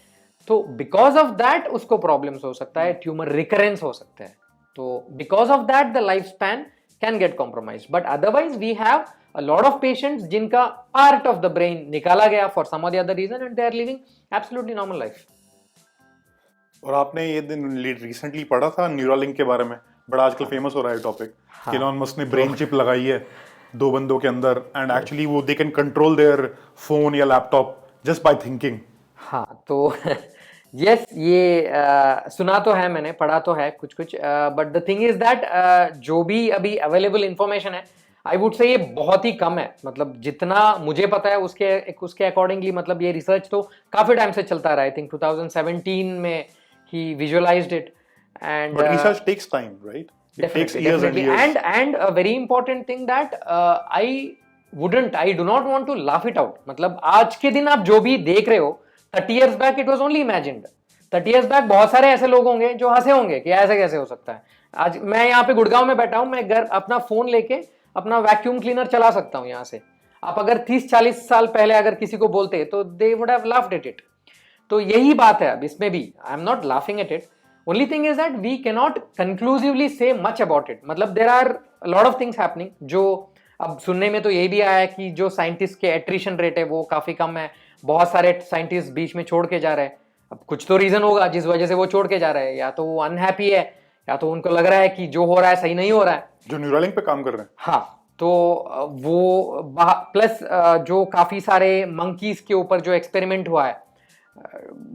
तो बिकॉज ऑफ दैट उसको प्रॉब्लम्स हो सकता है, ट्यूमर रिकरेंस हो सकता है। तो because of that the life span can get compromised, but otherwise we have a lot of patients जिनका part of the brain निकाला गया for some or the other reason and they are living absolutely normal life. और आपने ये दिन रिसेंटली पढ़ा था न्यूरालिंक के बारे में, बड़ा आजकल फेमस हो रहा है टॉपिक, कि एलोन मस्क ने ब्रेन चिप लगाई है 2 बंदों के अंदर, एंड एक्चुअली वो they can control their phone या लैपटॉप जस्ट बाय थिंकिंग। हाँ, तो यस ये सुना तो है मैंने, पढ़ा तो है कुछ कुछ, but the thing is that जो भी अभी अवेलेबल इंफॉर्मेशन है, आई वुड से ये बहुत ही कम है। मतलब जितना मुझे पता है उसके अकॉर्डिंगली, मतलब ये रिसर्च तो काफी टाइम से चलता रहा है। आई थिंक 2017 में ही visualised it, and but research takes time, right? It takes years and years. And a very important thing that I do not want to laugh it out. मतलब आज के दिन आप जो भी देख रहे हो, 30 years back it was only imagined. 30 years back बहुत सारे ऐसे लोग होंगे जो हंसे होंगे कि ऐसे कैसे हो सकता है। आज मैं यहाँ पे गुड़गांव में बैठा हूँ, मैं घर अपना फोन लेके अपना वैक्यूम क्लीनर चला सकता हूँ यहाँ से। आप अगर 30-40 साल पहले अगर किसी को बोलते तो they would have laughed at it. तो यही बात है अब इसमें भी, I am not laughing at it, only thing is that we can not conclusively say much about it. मतलब there are lot of things happening जो अब सुनने में तो यही भी आया है कि जो साइंटिस्ट के एट्रिशन रेट है वो काफी कम है, बहुत सारे साइंटिस्ट बीच में छोड़ के जा रहे हैं। अब कुछ तो रीजन होगा जिस वजह से वो छोड़ के जा रहे हैं, या तो वो अनहैप्पी है या तो उनको लग रहा है कि जो हो रहा है सही नहीं हो रहा है। जो न्यूरालिंक पे काम कर रहे हैं, हाँ, तो वो प्लस जो काफी सारे मंकीज के ऊपर जो एक्सपेरिमेंट हुआ है,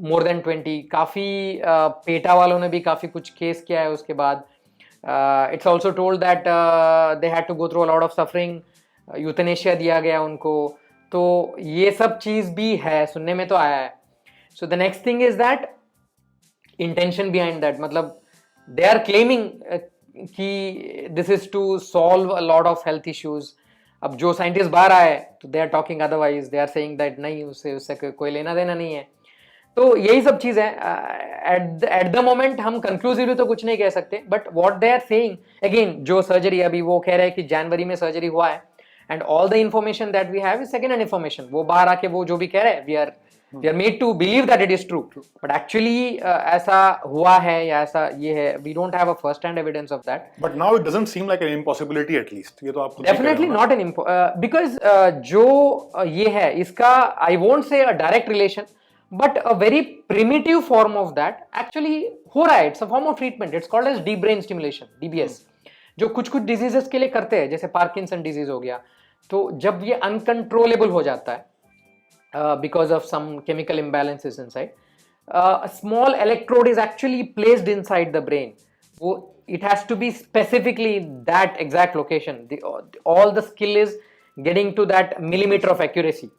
मोर देन 20, काफी पेटा वालों ने भी काफी कुछ केस किया है उसके बाद। It's also told that they had to go through a lot of suffering, euthanasia दिया गया उनको। तो ये सब चीज भी है, सुनने में तो आया है। So the next thing is that intention behind that, मतलब दे आर क्लेमिंग कि this is to solve a lot of health issues. अब जो साइंटिस्ट बाहर आए तो they are talking otherwise, they are saying that नहीं, उससे कोई लेना देना नहीं है। तो यही सब चीज है। एट द मोमेंट हम कंक्लूसिवली तो कुछ नहीं कह सकते, but what they are saying again, जो सर्जरी अभी वो कह रहे हैं कि जनवरी में सर्जरी हुआ है, and all the information that we have is second hand information. वो बाहर आके वो जो भी कह रहे हैं, we are made to believe that it is true, but actually ऐसा हुआ है या ऐसा ये है, we don't have a first hand evidence of that. But now it doesn't seem like an impossibility, at least ये तो आप डेफिनेटली नॉट एन बिकॉज जो ये है इसका I won't say a direct relation, but a very primitive form of that actually हो रहा है। It's a form of treatment, it's called as deep brain stimulation, DBS, जो कुछ कुछ डिजीजेस के लिए करते हैं, जैसे पार्किंसन डिजीज हो गया। तो जब ये अनकंट्रोलेबल हो जाता है because of some chemical imbalances inside, small electrode is actually placed inside the brain. वो it has to be specifically that exact location. All the skill is getting to that millimeter of accuracy.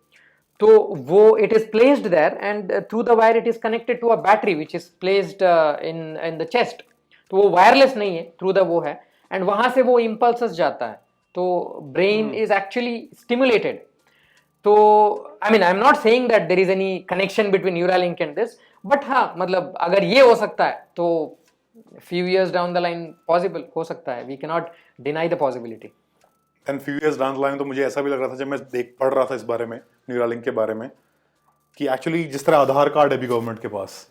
तो वो it is placed there, and through the wire it is connected to a battery which is placed in the chest. तो वो वायरलेस नहीं है, through the वो है, and वहां से वो impulses जाता है, तो brain is actually stimulated. तो I mean I'm not saying that there is any connection between Neuralink and this, but हाँ, मतलब अगर ये हो सकता है तो few years down the line possible हो सकता है, we cannot deny the possibility. And few years down the line तो मुझे ऐसा भी लग रहा था जब मैं पढ़ रहा था इस बारे में, न्यूरालिंक के बारे में, कि एक्चुअली जिस तरह आधार कार्ड है भी गवर्नमेंट के पास,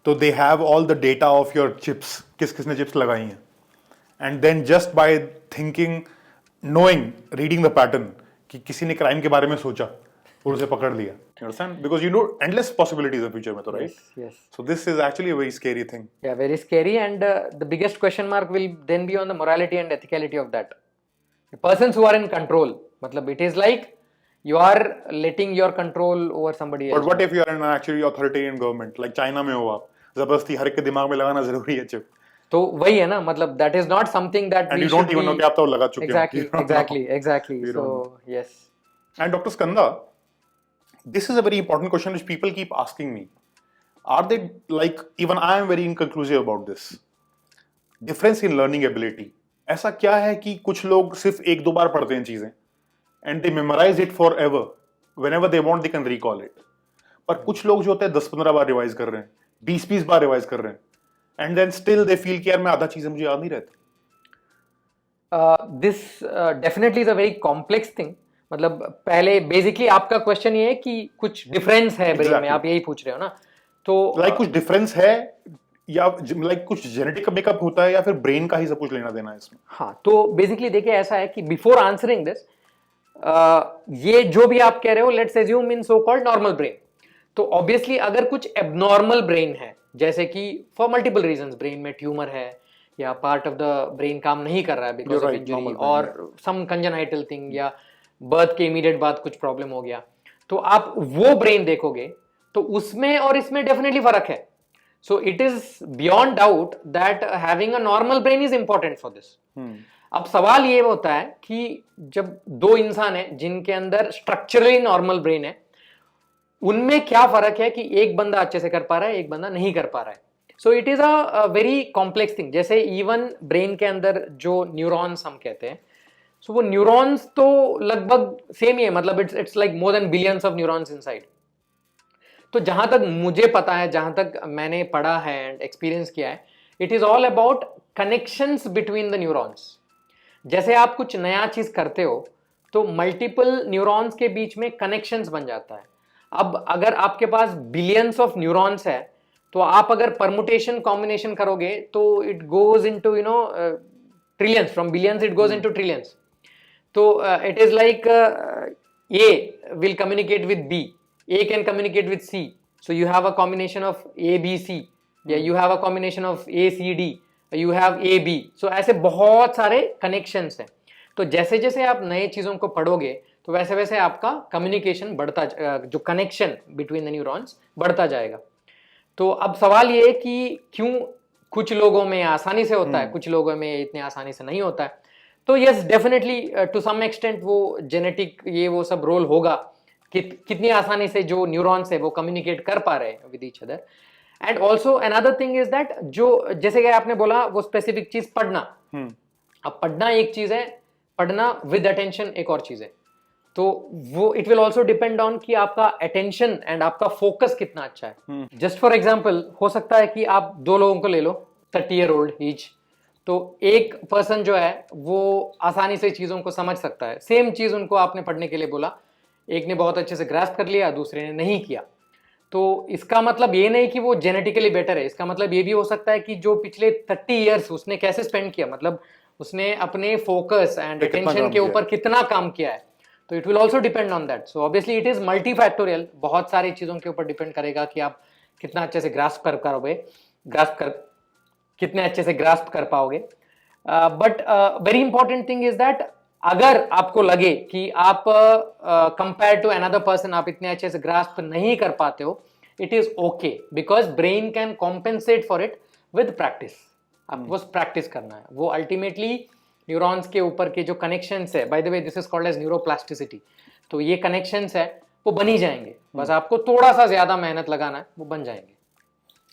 तो they have all the data of your chips, किसने चिप्स लगाई हैं, and then just by thinking, knowing, reading the pattern कि किसी ने क्राइम के बारे में सोचा और उसे पकड़ लिया। You understand? Because you know endless possibilities in future में तो, right? Yes. So this is actually a very scary thing. Yeah, very scary, and the biggest question mark will then be on the morality and ethicality of that. The persons who are in control, मतलब it is like you are letting your control over somebody else. But what if you are in an actually authoritarian government, like China में हो आप, जबरदस्ती हर एक के दिमाग में लगाना जरूरी है चिप। तो वही है ना, मतलब that is not something that and we you don't should even be... know कि आप तो लगा चुके हो। Exactly. So yes. And Dr. Skanda, this is a very important question which people keep asking me. Are they, like, even I am very inconclusive about this. Difference in learning ability. ऐसा क्या है कि कुछ लोग सिर्फ एक दो बार पढ़ते हैं चीजें and they memorize it forever. Whenever they want, they can recall it. पर कुछ लोग जो होते हैं 10-15 बार रिवाइज कर रहे हैं, 20-20 बार रिवाइज कर रहे हैं, and then still they feel कि यार मैं आधा चीजें मुझे याद नहीं रहती. This definitely is a very complex thing. मतलब पहले बेसिकली आपका क्वेश्चन ये है कि कुछ डिफरेंस है ब्रेन में, आप यही पूछ रहे हो ना? तो लाइक कुछ डिफरेंस है या लाइक कुछ जेनेटिक मेकअप होता है या फिर ब्रेन का ही सब कुछ लेना देना है इसमें? हाँ, तो बेसिकली देखिए ऐसा है कि बिफोर आंसरिंग दिस, ये जो भी आप कह रहे हो, let's assume in so called normal brain, तो ऑब्वियसली अगर कुछ एबनॉर्मल ब्रेन है, जैसे कि फॉर मल्टीपल रीजंस, ब्रेन में ट्यूमर है या पार्ट ऑफ द ब्रेन काम नहीं कर रहा है बिकॉज ऑफ इंजरी और सम कंजेनाइटल थिंग, या बर्थ के इमीडिएट बाद कुछ प्रॉब्लम हो गया, तो आप वो ब्रेन देखोगे तो उसमें और इसमें डेफिनेटली फर्क है. सो it is beyond doubt that having a normal brain is important for this. अब सवाल ये होता है कि जब दो इंसान है जिनके अंदर स्ट्रक्चरली नॉर्मल ब्रेन है, उनमें क्या फर्क है कि एक बंदा अच्छे से कर पा रहा है, एक बंदा नहीं कर पा रहा है. सो it is a very complex thing. जैसे इवन ब्रेन के अंदर जो न्यूरॉन्स हम कहते हैं, सो वो न्यूरॉन्स तो लगभग सेम ही है, मतलब it's like more than billions of neurons inside. तो जहां तक मुझे पता है, जहां तक मैंने पढ़ा है एंड एक्सपीरियंस किया है, it is all about connections between the neurons. जैसे आप कुछ नया चीज करते हो तो मल्टीपल न्यूरॉन्स के बीच में कनेक्शंस बन जाता है। अब अगर आपके पास बिलियंस ऑफ न्यूरॉन्स है तो आप अगर परमुटेशन कॉम्बिनेशन करोगे तो it goes into trillions, from billions it goes into trillions. तो it is like A will communicate with B, A can communicate with C, so you have a combination of A B C, yeah, you have a combination of A C D, you have A B, so ऐसे बहुत सारे connections हैं। तो जैसे जैसे आप नए चीज़ों को पढ़ोगे तो वैसे वैसे आपका कम्युनिकेशन बढ़ता, जो कनेक्शन बिटवीन द न्यूरॉन्स बढ़ता जाएगा। तो अब सवाल ये है कि क्यों कुछ लोगों में आसानी से होता है, कुछ लोगों में इतने आसानी से नहीं होता है। तो yes, definitely to some extent वो जेनेटिक ये वो सब रोल होगा कि कितनी आसानी से जो न्यूरॉन्स है वो कम्युनिकेट कर पा रहे हैं with each other. And also another thing is that, जो जैसे कि आपने बोला वो स्पेसिफिक चीज पढ़ना, अब पढ़ना एक चीज है, पढ़ना विद अटेंशन एक और चीज है। तो वो it will also depend on कि आपका अटेंशन एंड आपका फोकस कितना अच्छा है। जस्ट फॉर एग्जाम्पल, हो सकता है कि आप दो लोगों को ले लो, 30 ईयर ओल्ड ईच, तो एक पर्सन जो है वो आसानी से चीज़ों को समझ सकता है, सेम चीज़ उनको आपने पढ़ने के लिए बोला, एक ने बहुत अच्छे से ग्रास्प कर लिया, दूसरे ने नहीं किया। तो इसका मतलब ये नहीं कि वो जेनेटिकली बेटर है, इसका मतलब ये भी हो सकता है कि जो पिछले 30 ईयर्स उसने कैसे स्पेंड किया, मतलब उसने अपने फोकस एंड अटेंशन के ऊपर कितना काम किया है। तो it will also depend on that. So obviously it is multifactorial, बहुत सारी चीज़ों के ऊपर डिपेंड करेगा कि आप कितना अच्छे से ग्रास्प कर पाओगे, कितने अच्छे से ग्रास्प कर पाओगे। But very important thing is that, अगर आपको लगे कि आप कंपेयर टू अनदर पर्सन आप इतने अच्छे से ग्रास्प नहीं कर पाते हो, it is okay, because brain can compensate for it with practice. आपको बस प्रैक्टिस करना है। वो अल्टीमेटली न्यूरॉन्स के ऊपर के जो कनेक्शंस है, by the way this is called as neuroplasticity, तो ये कनेक्शंस है वो बनी जाएंगे, बस आपको थोड़ा सा ज्यादा मेहनत लगाना है, वो बन जाएंगे।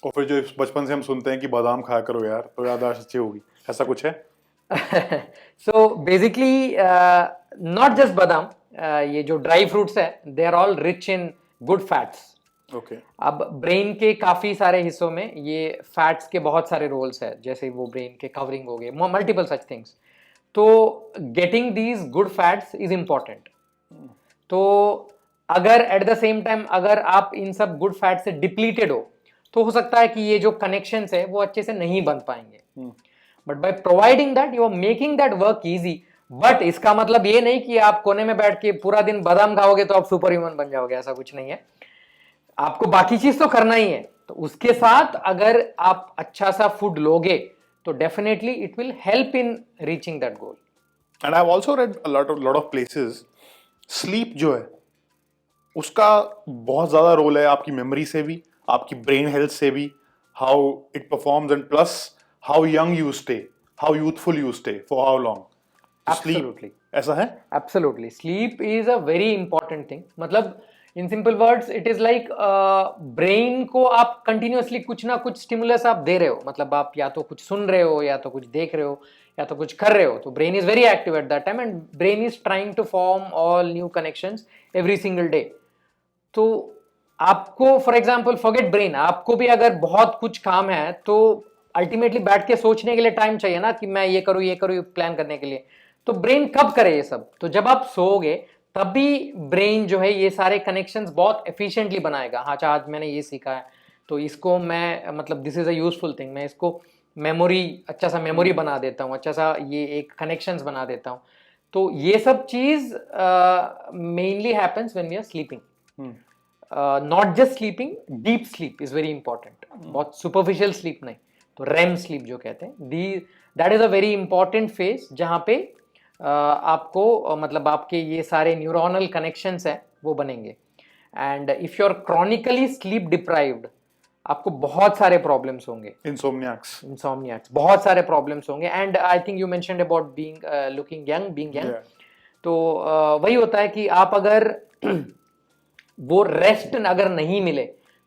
और फिर जो बचपन से हम सुनते हैं कि बादाम खाया करो यार तो याददाश्त अच्छी होगी, ऐसा कुछ है? So basically not just बादाम, ये जो ड्राई फ्रूट्स है they are all rich in good fats. Okay. अब ब्रेन के काफी सारे हिस्सों में ये फैट्स के बहुत सारे रोल्स है, जैसे वो ब्रेन के कवरिंग हो गए, मल्टीपल सच थिंग्स। तो getting these good fats is important. तो अगर एट द सेम टाइम अगर आप इन सब गुड फैट से डिप्लीटेड हो तो हो सकता है कि ये जो कनेक्शंस है वो अच्छे से नहीं बन पाएंगे। But by providing that you are making that work easy. But इसका मतलब ये नहीं कि आप कोने में बैठ के पूरा दिन बादाम खाओगे तो आप सुपर ह्यूमन बन जाओगे, ऐसा कुछ नहीं है। आपको बाकी चीज तो करना ही है, तो उसके साथ अगर आप अच्छा सा फूड लोगे तो definitely it will help in reaching that goal. And I have also red a lot of places, sleep जो है उसका बहुत ज्यादा रोल है आपकी मेमोरी से भी, आपकी ब्रेन हेल्थ से भी, how it performs and plus how young you stay, how youthful you stay, for how long. Absolutely. ऐसा है? Absolutely. Sleep is a very important thing. मतलब in simple words, it is like brain को आप continuously कुछ ना कुछ stimulus आप दे रहे हो, मतलब आप या तो कुछ सुन रहे हो या तो कुछ देख रहे हो या तो कुछ कर रहे हो, तो brain is very active at that time and brain is trying to form all new connections every single day. तो आपको फॉर एग्जाम्पल फॉरगेट ब्रेन, आपको भी अगर बहुत कुछ काम है तो अल्टीमेटली बैठ के सोचने के लिए टाइम चाहिए ना कि मैं ये करूँ प्लान करने के लिए। तो ब्रेन कब करे ये सब? तो जब आप सोओगे तभी ब्रेन जो है ये सारे कनेक्शंस बहुत एफिशिएंटली बनाएगा। हाँ, अच्छा आज मैंने ये सीखा है तो इसको मैं मतलब this is a useful thing, मैं इसको मेमोरी, अच्छा सा मेमोरी बना देता हूँ, अच्छा सा ये एक कनेक्शंस बना देता हूँ। तो ये सब चीज mainly happens when we are sleeping. Not just sleeping, deep sleep is very important, बहुत सुपरफिशियल स्लीप नहीं। तो रेम स्लीप जो कहते हैं, that is a very important phase जहाँ पे आपको मतलब आपके ये सारे न्यूरोनल कनेक्शंस है वो बनेंगे। And if you are chronically sleep deprived आपको बहुत सारे प्रॉब्लम्स होंगे, इंसोम्नियाक्स बहुत सारे प्रॉब्लम्स होंगे। And I think you mentioned about being looking young, being young. तो वही होता है कि आप अगर वो रेस्ट अगर नहीं मिले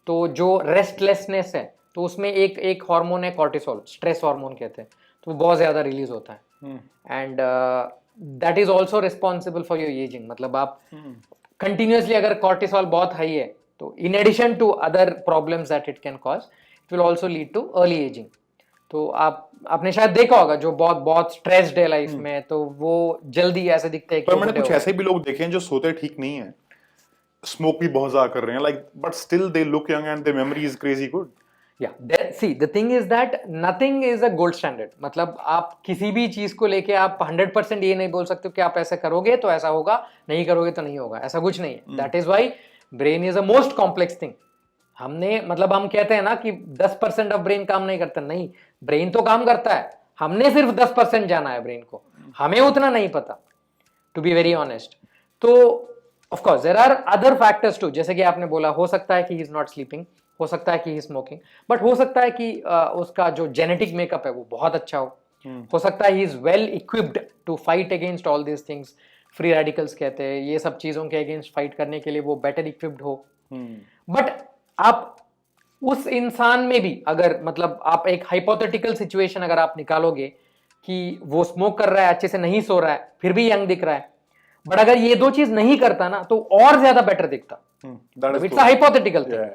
तो जो रेस्टलेसनेस है तो उसमें एक हार्मोन है कॉर्टिसोल, स्ट्रेस हार्मोन कहते हैं, तो वो बहुत ज्यादा रिलीज होता है। And that is also responsible for your ageing. मतलब आप कंटिन्यूसली अगर कॉर्टिसोल बहुत हाई है तो in addition to other problems that it can cause, it will also lead to early ageing. तो आपने शायद देखा होगा जो बहुत बहुत स्ट्रेस्ड है लाइफ में, तो वो जल्दी ऐसे दिखते हैं कि पर वो मैंने बूढ़े कुछ हो ऐसे भी लोग देखे हैं जो सोते ठीक नहीं है, स्मोक भी बहुत ज्यादा कर रहे हैं, like but still they look young and there memory is crazy good. See the thing is that nothing is a gold standard. मतलब आप किसी भी चीज को लेके आप 100% ये नहीं बोल सकते कि आप ऐसा करोगे तो ऐसा होगा, नहीं करोगे तो नहीं होगा, ऐसा कुछ नहीं है। That is why brain is a most complex thing. हमने मतलब हम कहते हैं ना कि 10% ऑफ ब्रेन काम नहीं करता, नहीं, ब्रेन तो काम करता है, हमने सिर्फ 10% जाना है ब्रेन को, हमें उतना नहीं पता, टू बी वेरी ऑनेस्ट। तो of course there are other factors too, जैसे कि आपने बोला हो सकता है कि ही इज नॉट स्लीपिंग, हो सकता है कि ही स्मोकिंग, बट हो सकता है कि उसका जो जेनेटिक मेकअप है वो बहुत अच्छा हो सकता है he is well equipped to fight against all this things, free radicals कहते हैं, ये सब चीजों के अगेंस्ट फाइट करने के लिए वो बेटर इक्विप्ड हो। बट आप उस इंसान में भी अगर मतलब आप एक हाइपोथेटिकल सिचुएशन अगर आप निकालोगे कि वो स्मोक कर रहा है, अच्छे से नहीं सो रहा है, फिर भी यंग दिख रहा है, बट अगर ये दो चीज नहीं करता ना तो और ज्यादा बेटर दिखता। It's a hypothetical thing,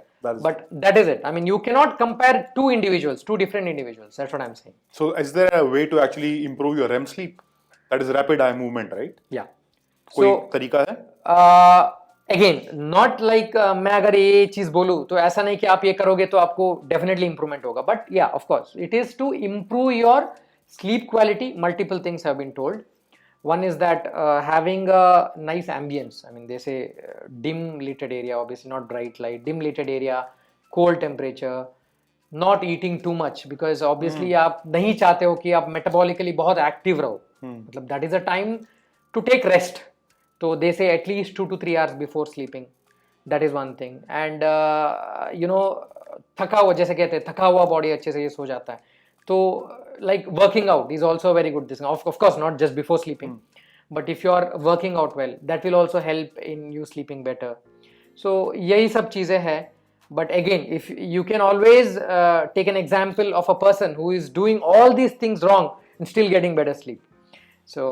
but that is it. I mean, you cannot compare two individuals, two different individuals. That's what I'm saying. So is there a way to actually improve your REM sleep? That is rapid eye movement, right? Yeah. कोई So तरीका है? again, not like मैं अगर ये चीज बोलूं तो ऐसा नहीं कि आप ये करोगे तो आपको definitely improvement होगा. But yeah, of course, it is to improve your sleep quality. Multiple things have been told. One is that having a nice ambience. I mean, they say dim lighted area, obviously not bright light, dim lighted area, cold temperature, not eating too much because obviously आप नहीं चाहते हो कि आप metabolically बहुत active रहो। मतलब that is a time to take rest. तो they say at least 2 to 3 hours before sleeping. That is one thing. And you know, थका हुआ, जैसे कहते हैं थका हुआ बॉडी अच्छे से ये सो जाता है, तो like working out is also a very good thing. Of course not just before sleeping, but if you are working out well, that will also help in you sleeping better. So यही सब चीजें हैं. But again, if you can always take an example of a person who is doing all these things wrong and still getting better sleep. So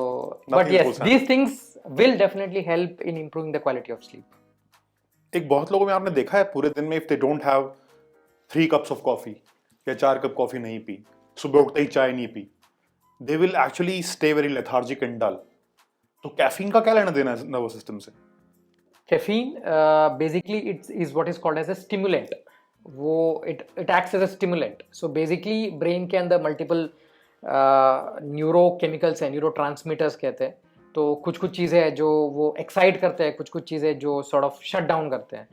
but yes, these things will definitely help in improving the quality of sleep. एक बहुत लोगों में आपने देखा है पूरे दिन में if they don't have 3 cups of coffee या 4 कप कॉफी नहीं पी, सुबह उठते ही चाय नहीं P, they will actually stay very lethargic and dull. तो कैफीन का क्या लेना देना है नर्वस सिस्टम से? Caffeine basically it is what is called as a stimulant. वो it acts as a stimulant. So basically brain के अंदर multiple न्यूरोकेमिकल्स हैं, न्यूरोट्रांसमीटर्स कहते हैं, तो कुछ कुछ चीज़ें हैं जो वो एक्साइट करते हैं, कुछ कुछ चीज़ें जो सॉर्ट ऑफ शट डाउन करते हैं।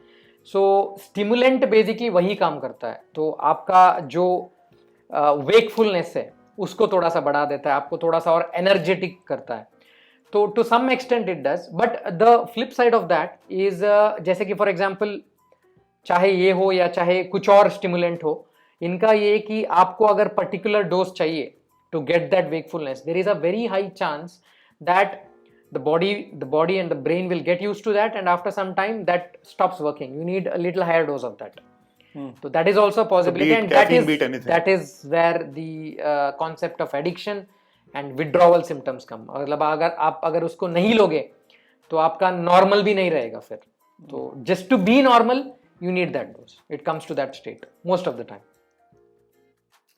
सो स्टिमुलेंट बेसिकली वही काम करता है, तो आपका जो वेकफुलनेस है उसको थोड़ा सा बढ़ा देता है, आपको थोड़ा सा और एनर्जेटिक करता है, तो to some extent it does. But the flip side of that is जैसे कि फॉर एग्जांपल चाहे ये हो या चाहे कुछ और स्टिमुलेंट हो, इनका ये कि आपको अगर पर्टिकुलर डोज चाहिए to get that wakefulness, there is a very high chance that the body and the brain will get used to that, and after some time that stops working. You need a little higher dose of that. So that is also a possibility, and that is where the concept of addiction and withdrawal symptoms come. मतलब अगर उसको नहीं लोगे तो आपका नॉर्मल भी नहीं रहेगा फिर, तो just to be normal you need that dose. It comes to that state most of the time.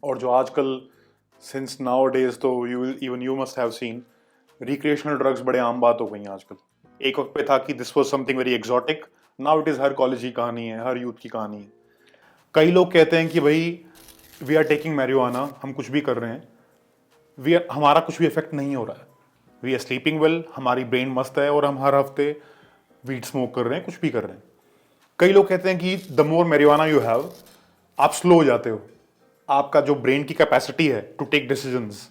और जो आजकल since nowadays तो even you must have seen recreational drugs बड़े आम बात हो गई हैं आजकल। एक वक्त पे था कि this was something very exotic, now it is her college की कहानी है, हर यूथ की कहानी है। कई लोग कहते हैं कि भाई वी आर टेकिंग मैरिजुआना, हम कुछ भी कर रहे हैं, हमारा कुछ भी इफेक्ट नहीं हो रहा है, वी आर स्लीपिंग वेल, हमारी ब्रेन मस्त है और हम हर हफ्ते वीड स्मोक कर रहे हैं, कुछ भी कर रहे हैं। कई लोग कहते हैं कि the more marijuana you have, आप स्लो हो जाते हो, आपका जो ब्रेन की कैपेसिटी है टू टेक डिसीजंस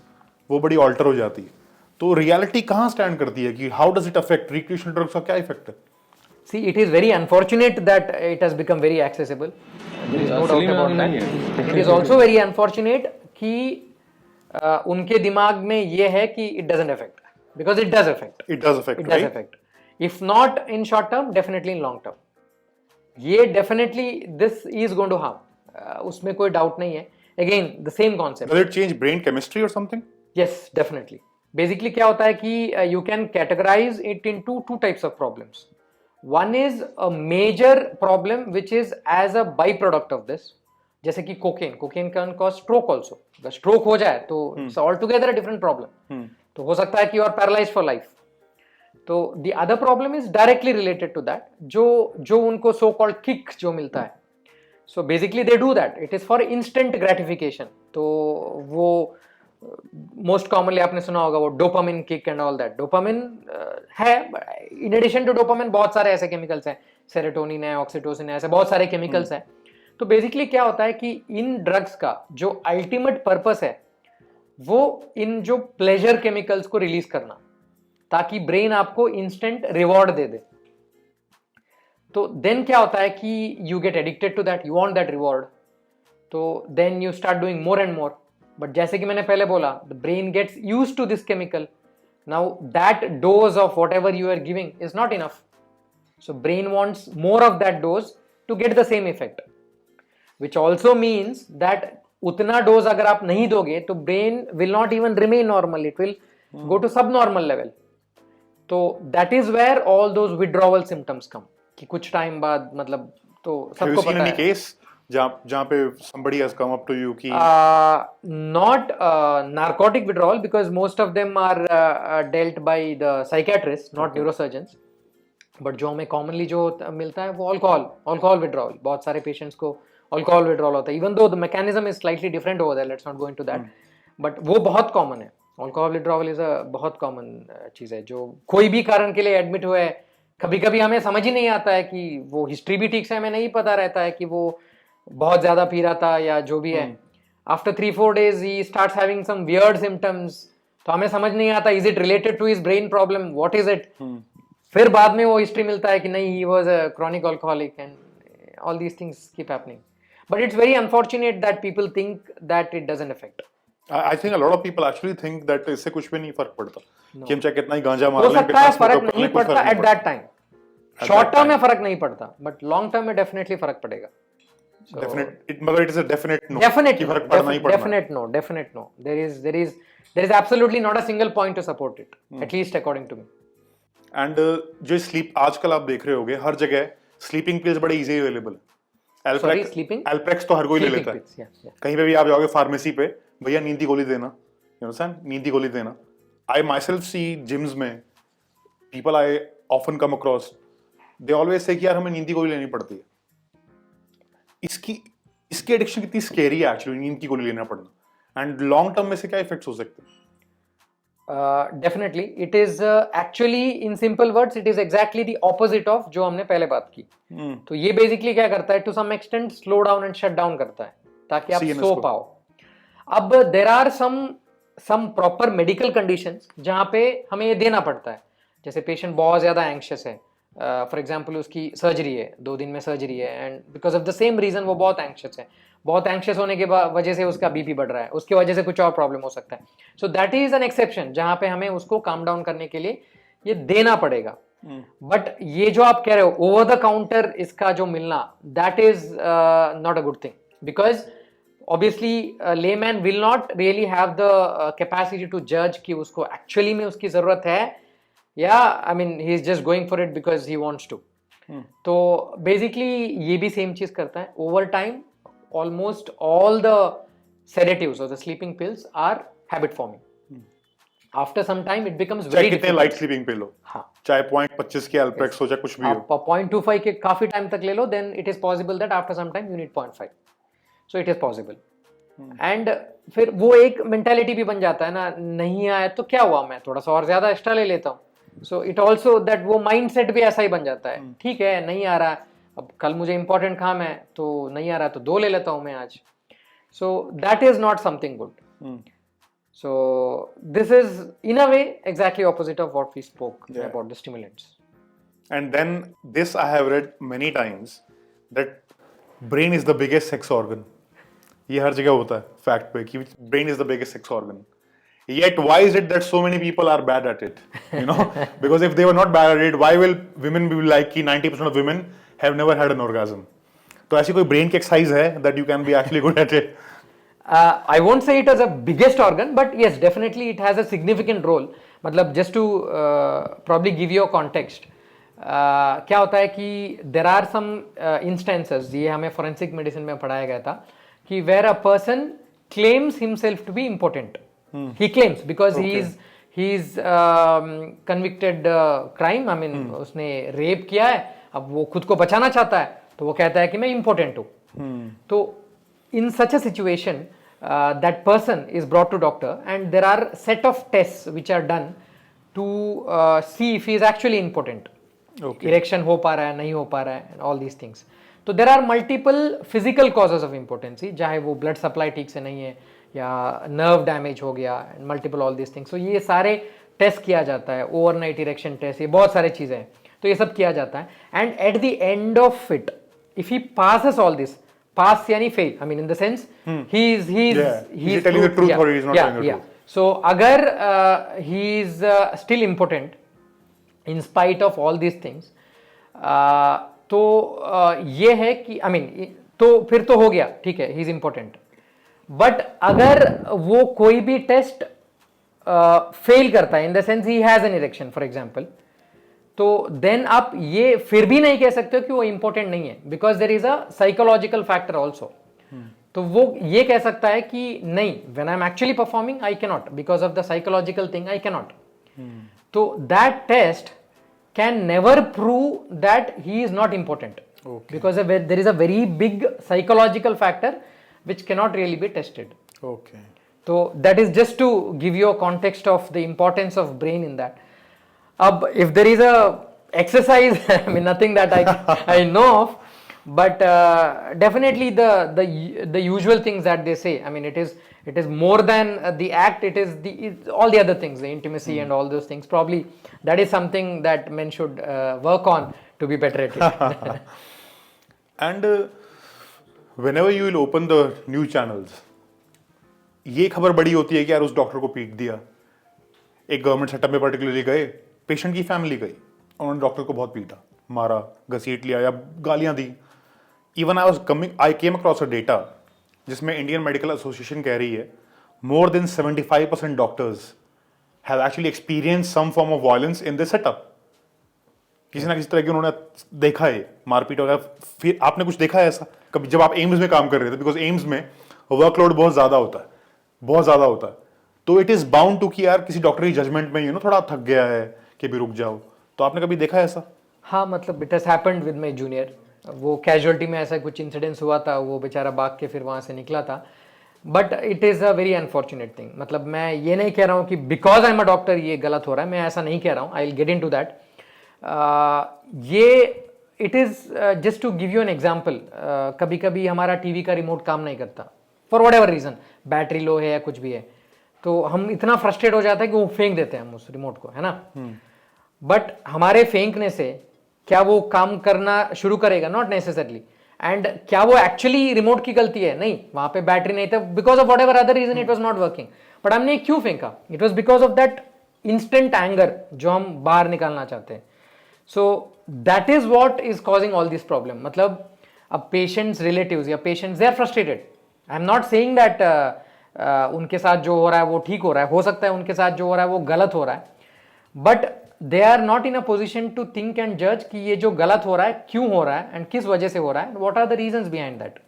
वो बड़ी ऑल्टर हो जाती है। तो रियलिटी कहां स्टैंड करती है कि how does it affect, recreational drugs का क्या इफेक्ट है? See, it is very unfortunate that it has become very accessible. There is no doubt about that. It is also very unfortunate कि उनके दिमाग में ये है कि it doesn't affect, because it does affect. It does affect. It does affect. If not in short term, definitely in long term. ये definitely this is going to harm. उसमें कोई doubt नहीं है. Again, the same concept. Does it change brain chemistry or something? Yes, definitely. Basically क्या होता है कि you can categorise it into 2 types of problems. One is a major problem which is as a byproduct of this. जैसे कि cocaine can cause stroke also. अगर स्ट्रोक हो जाए तो it's all together a different problem. तो हो सकता है कि you are paralyse for life. तो the other problem is directly related to that. जो उनको सो कॉल्ड किक जो मिलता है, so basically they do that. It is for instant gratification. तो वो मोस्ट कॉमनली आपने सुना होगा वो dopamine kick and all that. Dopamine है, इन एडिशन टू डोपामिन बहुत सारे ऐसे केमिकल्स हैं, सेरोटोनिन है, ऑक्सीटोसिन है, ऐसे बहुत सारे केमिकल्स हैं. तो बेसिकली क्या होता है कि इन ड्रग्स का जो अल्टीमेट पर्पस है वो इन जो प्लेजर केमिकल्स को रिलीज करना, ताकि ब्रेन आपको इंस्टेंट रिवॉर्ड दे दे. तो देन क्या होता है कि you get addicted to that, you want that reward. तो then you start doing more and more. But जैसे कि मैंने पहले बोला, the brain gets used to this chemical. Now that dose of whatever you are giving is not enough. So brain wants more of that dose to get the same effect, which also means that उतना डोज अगर आप नहीं दोगे तो brain will not even remain normal, it will go to sub normal level. तो that is where all those withdrawal symptoms come, कि कुछ टाइम बाद, मतलब तो सबको पता है. केस जहां पे somebody has come up to you कि not narcotic withdrawal, because most of them are dealt by the psychiatrists, not neurosurgeons. But जो हमें कॉमनली जो मिलता है वो अल्कोहल विड्रॉवल. बहुत सारे पेशेंट्स को अल्कोहल विड्रॉल होता है, even though the mechanism is slightly different over there, let's not go into that. But वो बहुत कॉमन है. अल्कोहल विड्रॉवल इज अ बहुत कॉमन चीज है, जो कोई भी कारण के लिए एडमिट हुए. कभी कभी हमें समझ ही नहीं आता है कि वो हिस्ट्री भी ठीक से हमें नहीं पता रहता है कि वो बहुत ज्यादा पी रहा था या जो भी है. After 3-4 days he starts having some weird symptoms. तो हमें समझ नहीं आता, is it related to his brain problem, what is it. फिर बाद में वो हिस्ट्री मिलता है कि नहीं, he was a chronic alcoholic and all these things keep happening. But it's very unfortunate that people think that it doesn't affect. I think a lot of people actually think that इससे कुछ भी नहीं फर्क पड़ता. कि हम चाहे कितना ही गांजा मार हो लें, सकता है फर्क नहीं पड़ता at that time. Short term में फर्क नहीं पड़ता, but long term में definitely फर्क पड़ेगा. मगर it is a definite no. Definite कि फर्क पड़ना ही पड़ना. Definite no. There is absolutely not a single point to support it, at least according to me. And जो sleep आजकल आप देख रहे होगे हर जगह sleeping pills बड़े easy available है. Alprex तो हर कोई ले लेता है. कहीं पे भी आप जाओगे फार्मेसी पे, भैया नींद की गोली देना, you understand? नींद की गोली देना. I myself see gyms में people I often come across, they always say कि यार हमें नींद की गोली लेनी पड़ती है. इसकी एडिक्शन कितनी स्केरी है एक्चुअली, नींद की गोली लेना पड़ना. एंड लॉन्ग टर्म में से क्या इफेक्ट्स हो सकते हैं? Definitely it is actually, in simple words, it is exactly the opposite of जो हमने पहले बात की. तो ये बेसिकली क्या करता है, to some extent slow down and shut down करता है ताकि आप सो पाओ. अब there are some proper medical conditions जहां पे हमें ये देना पड़ता है. जैसे पेशेंट बहुत ज्यादा एंग्शियस है, फॉर एग्जाम्पल उसकी सर्जरी है, 2 दिन में सर्जरी है, and because of the same reason वो बहुत एंग्शियस है. बहुत एंग्शियस होने के वजह से उसका बीपी बढ़ रहा है, उसकी वजह से कुछ और प्रॉब्लम हो सकता है. So that is an exception जहां पे हमें उसको काम डाउन करने के लिए ये देना पड़ेगा. बट ये जो आप कह रहे हो ओवर द काउंटर इसका जो मिलना, that is not a good thing, because obviously layman will not really have the capacity to जज कि उसको एक्चुअली में उसकी जरूरत है, या I mean he is just going for it because he wants to. तो बेसिकली ये भी सेम चीज करता है. Over time almost all the sedatives or the sleeping pills are habit forming. After some time it becomes very कितने light sleeping pill हो, हाँ, चाहे 0.25 के Alprex हो, चाहे कुछ भी हो, आप 0.25 के काफी टाइम तक ले लो, then it is possible that after some time you need 0.5. So it is possible. And फिर वो एक mentality भी बन जाता है ना, नहीं आया तो क्या हुआ, मैं थोड़ा सा और ज्यादा एक्स्ट्रा ले लेता हूँ. So it also that वो mindset भी ऐसा ही बन जाता है. ठीक है, नहीं आ रहा, अब कल मुझे इंपॉर्टेंट काम है तो नहीं आ रहा तो 2 ले लेता हूं मैं आज. So that is not something good. So this is in a way exactly opposite of what we spoke about the stimulants. And then this I have read many times that brain is the biggest sex organ. ये हर जगह होता है फैक्ट पे कि brain is the biggest sex organ. Yet why is it that so many people are bad at it? You know, because if they were not bad at it, why will women be like कि 90% of women have never had an orgasm? तो ऐसी कोई brain की exercise है that you can be actually good at it? I won't say it as a biggest organ, but yes, definitely it has a significant role. मतलब just to probably give you a context, क्या होता है कि देर आर सम इंस्टेंसेस, ये हमें फोरेंसिक मेडिसिन में पढ़ाया गया था, कि where a person claims himself to be important. He claims because he's convicted crime. I mean उसने रेप किया है, अब वो खुद को बचाना चाहता है तो वो कहता है कि मैं important हूँ. तो in such a situation that person is brought to doctor and there are set of tests which are done to see if he is actually important. Erection हो पा रहा है, नहीं हो पा रहा है, and all these things. तो there are multiple physical causes of impotency, चाहे वो ब्लड सप्लाई ठीक से नहीं है या नर्व डैमेज हो गया, मल्टीपल ऑल दिस थिंग्स. तो ये सारे टेस्ट किया जाता है, ओवरनाइट इरेक्शन टेस्ट, ये बहुत सारे चीज़ें हैं, तो ये सब किया जाता है. And at the end of it if he passes all this, pass यानी fail, I mean in the sense he is telling the truth और he is not telling the truth. So अगर he is still important in spite of all this things, तो ये है कि आई मीन तो फिर तो हो गया, ठीक है, ही इज इंपॉर्टेंट. बट अगर वो कोई भी टेस्ट फेल करता है, इन the sense he has an erection for example, तो देन आप ये फिर भी नहीं कह सकते हो कि वो इंपॉर्टेंट नहीं है, because there is a psychological factor also. तो वो ये कह सकता है कि नहीं, when I am actually performing I can not, because of the psychological thing I can not. तो that test can never prove that he is not important, because there is a very big psychological factor which cannot really be tested. So that is just to give you a context of the importance of brain in that. If there is a exercise, I mean nothing that I know of, but definitely the usual things that they say, I mean it is more than the act, it is all the other things, the intimacy and all those things. Probably that is something that men should work on to be better at it. And whenever you will open the news channels, ये खबर बड़ी होती है कि यार उस डॉक्टर को पीट दिया. एक गवर्नमेंट सेटअप में पर्टिकुलरली गए, पेशेंट की फैमिली गई, उन्होंने डॉक्टर को बहुत पीटा, मारा, घसीट लिया या गालियां दी. Even I came across a data जिसमें इंडियन मेडिकल एसोसिएशन कह रही है more than 75% doctors have actually experienced some form of violence in this setup. किसी ना किसी तरह की उन्होंने देखा है मारपीट वगैरह. फिर आपने कुछ देखा है ऐसा कभी जब आप एम्स में काम कर रहे थे? बिकॉज एम्स में वर्कलोड बहुत ज्यादा होता है, बहुत ज्यादा होता है. तो इट इज बाउंड टू कि यार किसी डॉक्टर की जजमेंट में थोड़ा थक गया है कि भी रुक जाओ. तो आपने कभी देखा है ऐसा? हाँ, मतलब it has happened with my junior. वो कैजुअलिटी में ऐसा कुछ इंसिडेंस हुआ था, वो बेचारा भाग के फिर वहाँ से निकला था. But it is a very unfortunate thing. मतलब मैं ये नहीं कह रहा हूँ कि because I am a doctor ये गलत हो रहा है, मैं ऐसा नहीं कह रहा हूँ. I will get into that. ये it is just to give you an example. कभी कभी हमारा टीवी का रिमोट काम नहीं करता for whatever reason, battery low है या कुछ भी है, तो हम इतना फ्रस्ट्रेट हो जाता है कि वो फेंक देते हैं हम उस रिमोट को, है ना. बट हमारे फेंकने से क्या वो काम करना शुरू करेगा? Not necessarily. एंड क्या वो एक्चुअली रिमोट की गलती है? नहीं, वहां पे बैटरी नहीं था, because of whatever other reason it was not working. But हमने क्यों फेंका? It was because of that instant anger जो हम बाहर निकालना चाहते हैं. So that is what is causing all this problem. मतलब अब पेशेंट्स रिलेटिव्स या patients they are frustrated. I am not saying that उनके साथ जो हो रहा है वो ठीक हो रहा है, हो सकता है उनके साथ जो हो रहा है वो गलत हो रहा है, but they are not in a position to think and जज कि ये जो गलत हो रहा है क्यों हो रहा है एंड किस वजह से हो रहा है, what are the reasons behind that.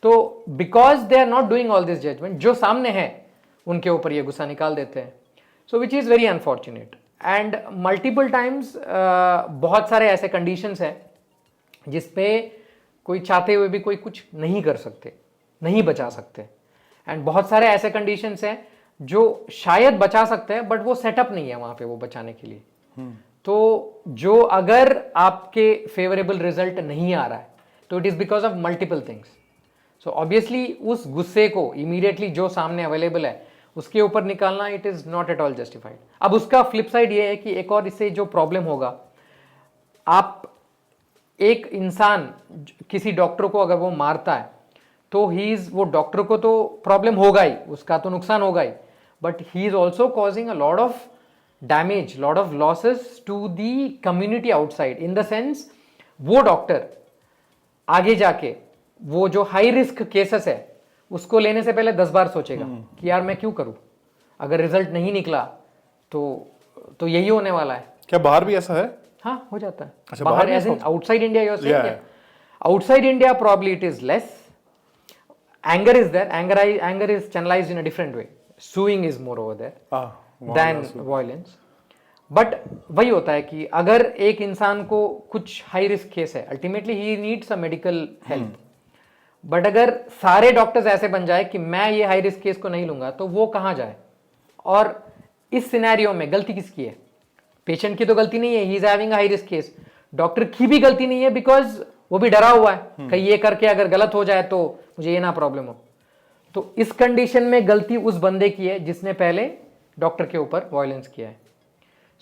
तो because they are not doing all this judgement, जो सामने है उनके ऊपर ये गुस्सा निकाल देते हैं. So which is very unfortunate. And multiple times बहुत सारे ऐसे कंडीशंस हैं जिसपे कोई चाहते हुए भी कोई कुछ नहीं कर सकते, नहीं बचा सकते. एंड बहुत सारे ऐसे कंडीशंस हैं जो शायद बचा सकते हैं बट वो सेटअप नहीं है वहां पे वो बचाने के लिए. तो जो अगर आपके फेवरेबल रिजल्ट नहीं आ रहा है तो it is because of multiple things. So obviously उस गुस्से को इमीडिएटली जो सामने अवेलेबल है उसके ऊपर निकालना it is not at all justified. अब उसका फ्लिप साइड ये है कि एक और इससे जो प्रॉब्लम होगा, आप एक इंसान किसी डॉक्टर को अगर वो मारता है तो वो डॉक्टर को तो प्रॉब्लम होगा ही, उसका तो नुकसान होगा ही, but he is also causing a lot of damage, lot of losses to the community outside. In the sense वो डॉक्टर आगे जाके वो जो हाई रिस्क केसेस है उसको लेने से पहले 10 बार सोचेगा कि यार मैं क्यों करूं, अगर रिजल्ट नहीं निकला तो यही होने वाला है. क्या बाहर भी ऐसा है? हाँ हो जाता है. अच्छा, बाहर बाहर as in outside India you're saying? Yeah. Yeah. Outside India probably it is less. Anger is there. Anger is channelized in a different way. Suing is more over there than violence. But वही होता है कि अगर एक इंसान को कुछ हाई रिस्क केस है, ultimately he needs a medical help. But अगर सारे डॉक्टर्स ऐसे बन जाए कि मैं ये हाई रिस्क केस को नहीं लूंगा, तो वो कहाँ जाए? और इस सिनेरियो में गलती किसकी है? पेशेंट की तो गलती नहीं है, he is having a high risk case. Doctor की भी गलती नहीं है, बिकॉज वो भी डरा हुआ है कहीं ये करके अगर गलत हो जाए तो मुझे ये ना प्रॉब्लम हो. तो इस कंडीशन में गलती उस बंदे की है जिसने पहले डॉक्टर के ऊपर वायलेंस किया है.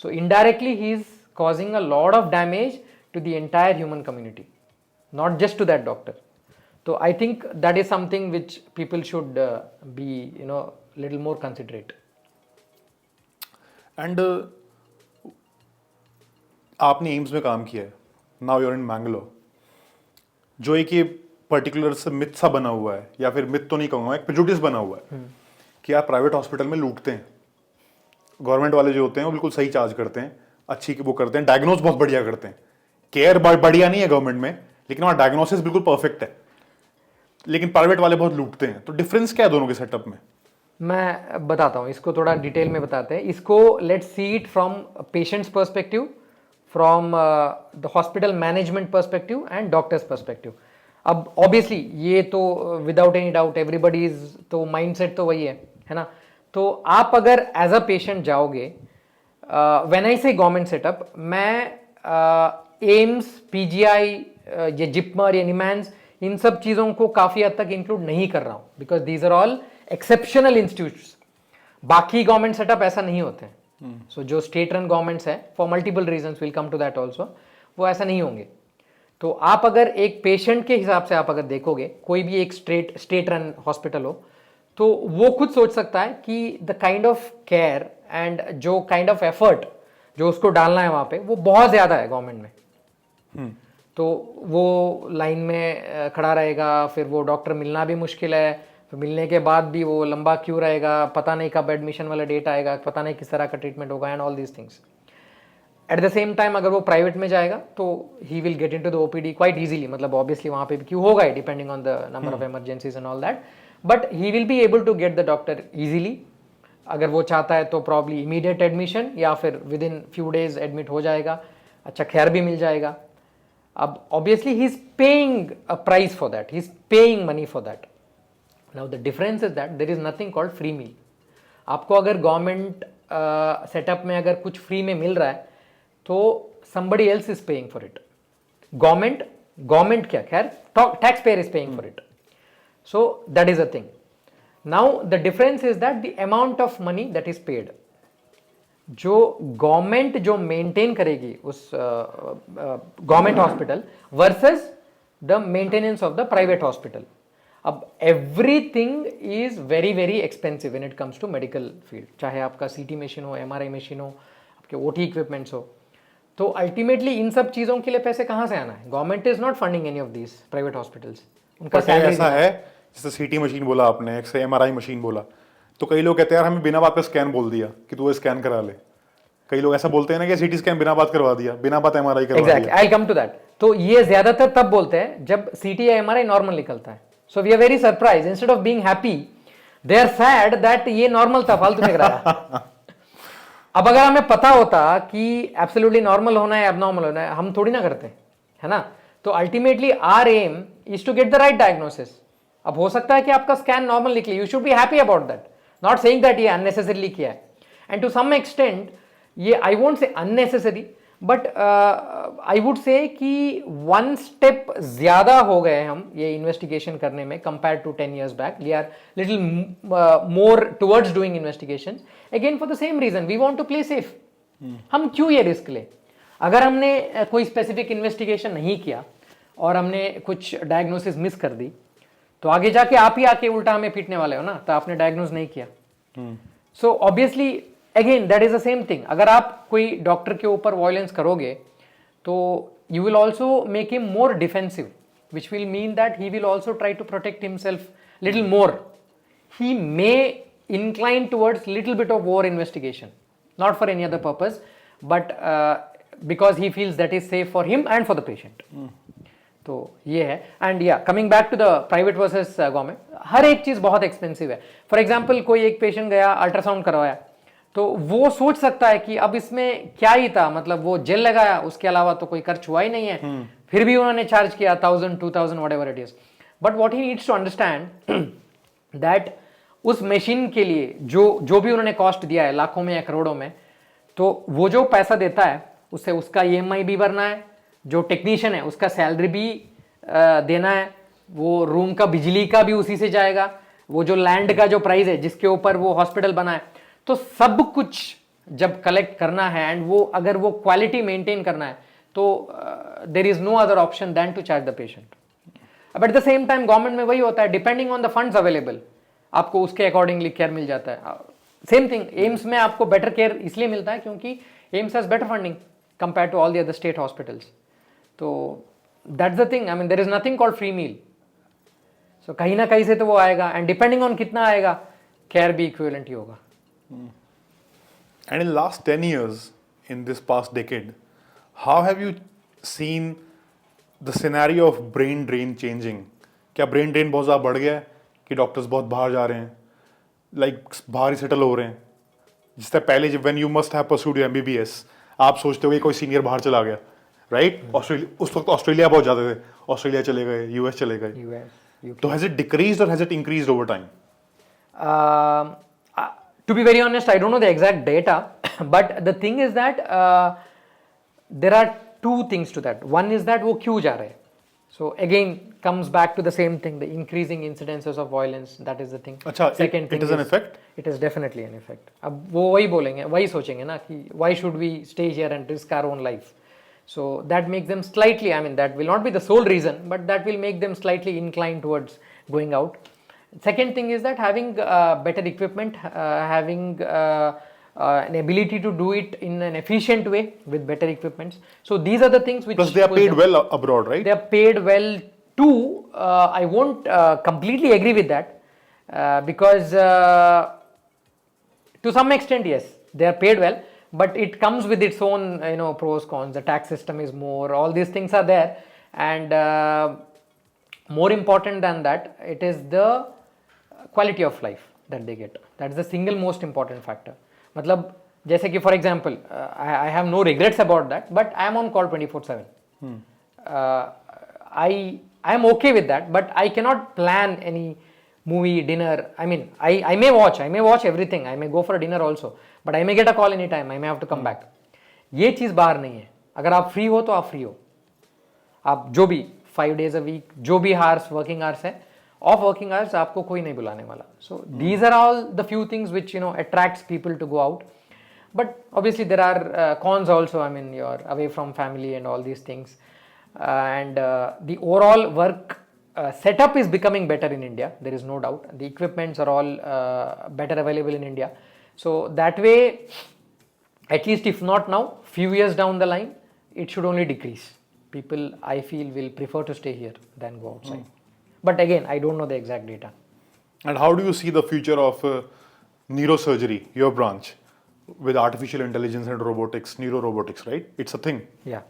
So indirectly he is causing a lot of damage to the entire human community, not just to that doctor. So I think that is something which people should be, little more considerate. And आपने एम्स में काम किया है, नाउ यूर इन मैंगलोर, जो एक ये पर्टिकुलर से मिथ सा बना हुआ है, या फिर मिथ तो नहीं कहूँगा, एक प्रेजुडिस बना हुआ है कि आप प्राइवेट हॉस्पिटल में लूटते हैं. गवर्नमेंट वाले जो होते हैं वो बिल्कुल सही चार्ज करते हैं, अच्छी वो करते हैं, डायग्नोस बहुत बढ़िया करते हैं. केयर बढ़िया नहीं है गवर्नमेंट में, लेकिन वहाँ डायग्नोसिस बिल्कुल परफेक्ट है. लेकिन प्राइवेट वाले बहुत लूटते हैं. तो डिफरेंस क्या है दोनों के सेटअप में? मैं बताता हूँ, इसको थोड़ा डिटेल में बताते हैं. इसको let's see it from patients perspective, from the hospital management perspective and doctors perspective. अब ऑब्वियसली ये तो without any doubt everybody is, तो माइंडसेट तो वही है ना. तो आप अगर एज अ पेशेंट जाओगे, व्हेन आई से गवर्नमेंट सेटअप, मैं एम्स, पीजीआई, ये जिपमर, ये निमैंस, इन सब चीज़ों को काफ़ी हद तक इंक्लूड नहीं कर रहा हूँ, because these are all exceptional institutes. बाकी गवर्नमेंट सेटअप ऐसा नहीं होते हैं. सो जो स्टेट रन गवर्नमेंट्स है, for multiple reasons, will come to that also, वो ऐसा नहीं होंगे. तो आप अगर एक पेशेंट के हिसाब से आप अगर देखोगे, कोई भी एक स्टेट रन हॉस्पिटल हो, तो वो खुद सोच सकता है कि the kind of care and जो काइंड ऑफ एफर्ट जो उसको डालना है वहाँ पे, वो बहुत ज़्यादा है गवर्नमेंट में. तो वो लाइन में खड़ा रहेगा, फिर वो डॉक्टर मिलना भी मुश्किल है, फिर मिलने के बाद भी वो लंबा क्यों रहेगा, पता नहीं कब एडमिशन वाला डेट आएगा, पता नहीं किस तरह का ट्रीटमेंट होगा, and all these things. At the same time अगर वो प्राइवेट में जाएगा तो he will get into the OPD quite easily. मतलब ऑब्वियसली वहाँ पे भी क्यों होगा, depending on the number of emergencies and all that, but he will be able to get the doctor easily. अगर वो चाहता है तो प्रॉब्ली इमीडिएट एडमिशन, या फिर within few days admit हो जाएगा, अच्छा खैर भी मिल जाएगा. अब obviously he is paying a price for that, he is paying money for that. Now the difference is that there is nothing called free meal. आपको अगर गवर्नमेंट सेटअप में अगर कुछ फ्री में मिल रहा है, तो somebody else is paying for it. Government क्या, खैर taxpayer is paying for it. So that is a thing. Now the difference is that the amount of money that is paid, जो गवर्नमेंट जो मेंटेन करेगी उस government hospital versus the maintenance of the private hospital. अब everything is very very expensive when it comes to medical field. चाहे आपका सीटी मशीन हो, एमआरआई मशीन हो, आपके ओटी इक्विपमेंट्स हो, तो अल्टीमेटली इन सब चीज़ों के लिए पैसे कहाँ से आना है? Government is not funding any of these private hospitals. उनका सैलरी ऐसा है, जैसे सीटी मशीन बोला आपने, एक से एमआरआई मशीन बोला, तो कई लोग कहते हैं यार हमें बिना बात पे स्कैन बोल दिया कि तू स्कैन करा ले. कई लोग ऐसा बोलते हैं ना कि सीटी स्कैन बिना बात करवा दिया, बिना बात एमआरआई करवा दिया. Exactly, I come to that. तो ये ज्यादातर तब बोलते हैं जब सीटी या एमआरआई नॉर्मल निकलता है. So we are very surprise, instead of being happy they are sad that ये नॉर्मल था, फालतू में कराया. अब अगर हमें पता होता कि एब्सोल्युटली नॉर्मल होना है, एबनॉर्मल होना है, हम थोड़ी ना करते, है ना. तो ultimately our aim is to get the right diagnosis. अब हो सकता है कि आपका स्कैन नॉर्मल निकले, you should be happy about that, not saying that ये अननेसेसरीली किया है. एंड टू सम एक्सटेंट ये I won't say unnecessary, but I would say कि वन स्टेप ज्यादा हो गए हम ये इन्वेस्टिगेशन करने में compare to 10 years back. We are little more towards doing investigation again for the same reason, we want to play safe. हम क्यों ये रिस्क ले? अगर हमने कोई स्पेसिफिक इन्वेस्टिगेशन नहीं किया और हमने कुछ डायग्नोसिस मिस कर दी, तो आगे जाके आप ही आके उल्टा हमें पीटने वाले हो ना, तो आपने डायग्नोज नहीं किया. So obviously again that is the same thing. अगर आप कोई डॉक्टर के ऊपर वायलेंस करोगे तो you will also make him more defensive, which will mean that he will also try to protect himself little more. He may incline towards little bit of war investigation, not for any other purpose, but because he feels that is safe for him and for the patient. तो ये है. And yeah coming back to the private versus government, हर एक चीज बहुत एक्सपेंसिव है. फॉर एग्जांपल कोई एक पेशेंट गया अल्ट्रासाउंड करवाया, तो वो सोच सकता है कि अब इसमें क्या ही था, मतलब वो जेल लगाया, उसके अलावा तो कोई खर्च हुआ ही नहीं है, फिर भी उन्होंने चार्ज किया 1000 2000 whatever it is. But what he needs to understand that उस मशीन के लिए जो भी उन्होंने कॉस्ट दिया है, लाखों में या करोड़ों में, तो वो जो पैसा देता है उससे उसका ईएमआई भी भरना है, जो टेक्नीशियन है उसका सैलरी भी देना है, वो रूम का बिजली का भी उसी से जाएगा, वो जो लैंड का जो प्राइस है जिसके ऊपर वो हॉस्पिटल बना है, तो सब कुछ जब कलेक्ट करना है एंड वो अगर वो क्वालिटी मेंटेन करना है, तो there is no other option than to charge the patient. But at the same time government में वही होता है, depending on the funds available आपको उसके अकॉर्डिंगली केयर मिल जाता है. सेम थिंग एम्स में आपको बेटर केयर इसलिए मिलता है क्योंकि AIIMS has better funding compare to all the other state hospitals. तो that's the thing, I mean there is nothing called free meal. So कहीं ना कहीं से तो वो आएगा, एंड डिपेंडिंग ऑन कितना आएगा केयर भी इक्विवेलेंट ही होगा. And in last 10 years, in this past decade, how have you seen the scenario of brain drain changing? क्या brain drain बहुत ज़्यादा बढ़ गया है कि डॉक्टर्स बहुत बाहर जा रहे हैं, like बाहर ही सेटल हो रहे हैं? जिस तरह पहले जब when you must have pursued your MBBS, आप सोचते हो कि कोई सीनियर बाहर चला गया, राइट? ऑस्ट्रेलिया, उस वक्त ऑस्ट्रेलिया बहुत जाते थे, ऑस्ट्रेलिया चले गए, यूएस चले गए. तो हैज इट डिक्रीज्ड और has it increased over time? To be very honest, I don't know the exact data, but the thing is that there are two things to that. One is that वो क्यों जा रहे हैं? So again comes back to the same thing, the increasing incidences of violence. That is the thing. अच्छा, Second thing it is an effect? It is definitely an effect. अब वो वही बोलेंगे, वही सोचेंगे ना कि why should we stay here and risk our own life? So that makes them slightly, I mean that will not be the sole reason, but that will make them slightly inclined towards going out. Second thing is that having better equipment, having an ability to do it in an efficient way with better equipments. So these are the things which... Plus they are paid well abroad, right? They are paid well too. I won't completely agree with that because to some extent, yes, they are paid well, but it comes with its own, pros, cons. The tax system is more, all these things are there, and more important than that, it is the quality of life that they get. That's the single most important factor. मतलब जैसे कि for example, I have no regrets about that, but I am on call 24/7. I am okay with that, but I cannot plan any movie, dinner. I mean, I may watch everything. I may go for a dinner also, but I may get a call anytime. I may have to come back. ये चीज़ बाहर नहीं है. अगर आप फ्री हो तो आप फ्री हो. आप जो भी 5 days a week, जो भी हार्स वर्किंग आवर्स है, ऑफ वर्किंग आवर्स आपको कोई नहीं बुलाने वाला. So these are all the few things which attracts people to go out. But obviously there are cons also. I mean you are away from family and all these things, and the overall work setup is becoming better in India. There is no doubt. The equipments are all better available in India. So that way, at least if not now, few years down the line, it should only decrease. People, I feel, will prefer to stay here than go outside. But again, I don't know the exact data. And how do you see the future of neurosurgery, your branch, with artificial intelligence and robotics, neurorobotics, right? It's a thing. Yeah.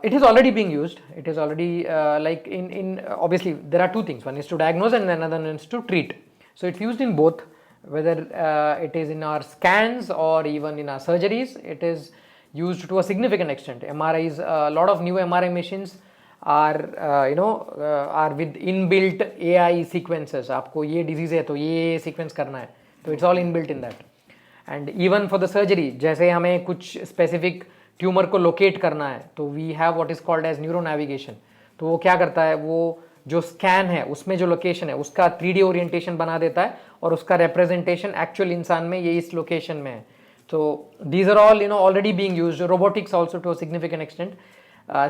It is already being used. It is already like in obviously there are two things. One is to diagnose and another one is to treat. So it's used in both, whether it is in our scans or even in our surgeries. It is used to a significant extent. MRIs, a lot of new MRI machines are are with inbuilt AI sequences. आपको ये disease है तो ये sequence करना है, तो it's all inbuilt in that. And even for the surgery, जैसे हमें कुछ specific ट्यूमर को लोकेट करना है, तो we have what is called as neuro navigation. तो वो क्या करता है, वो जो स्कैन है उसमें जो लोकेशन है उसका 3D ओरिएंटेशन बना देता है और उसका रिप्रेजेंटेशन एक्चुअल इंसान में ये इस लोकेशन में है. तो these are all already being used. Robotics also to a significant extent,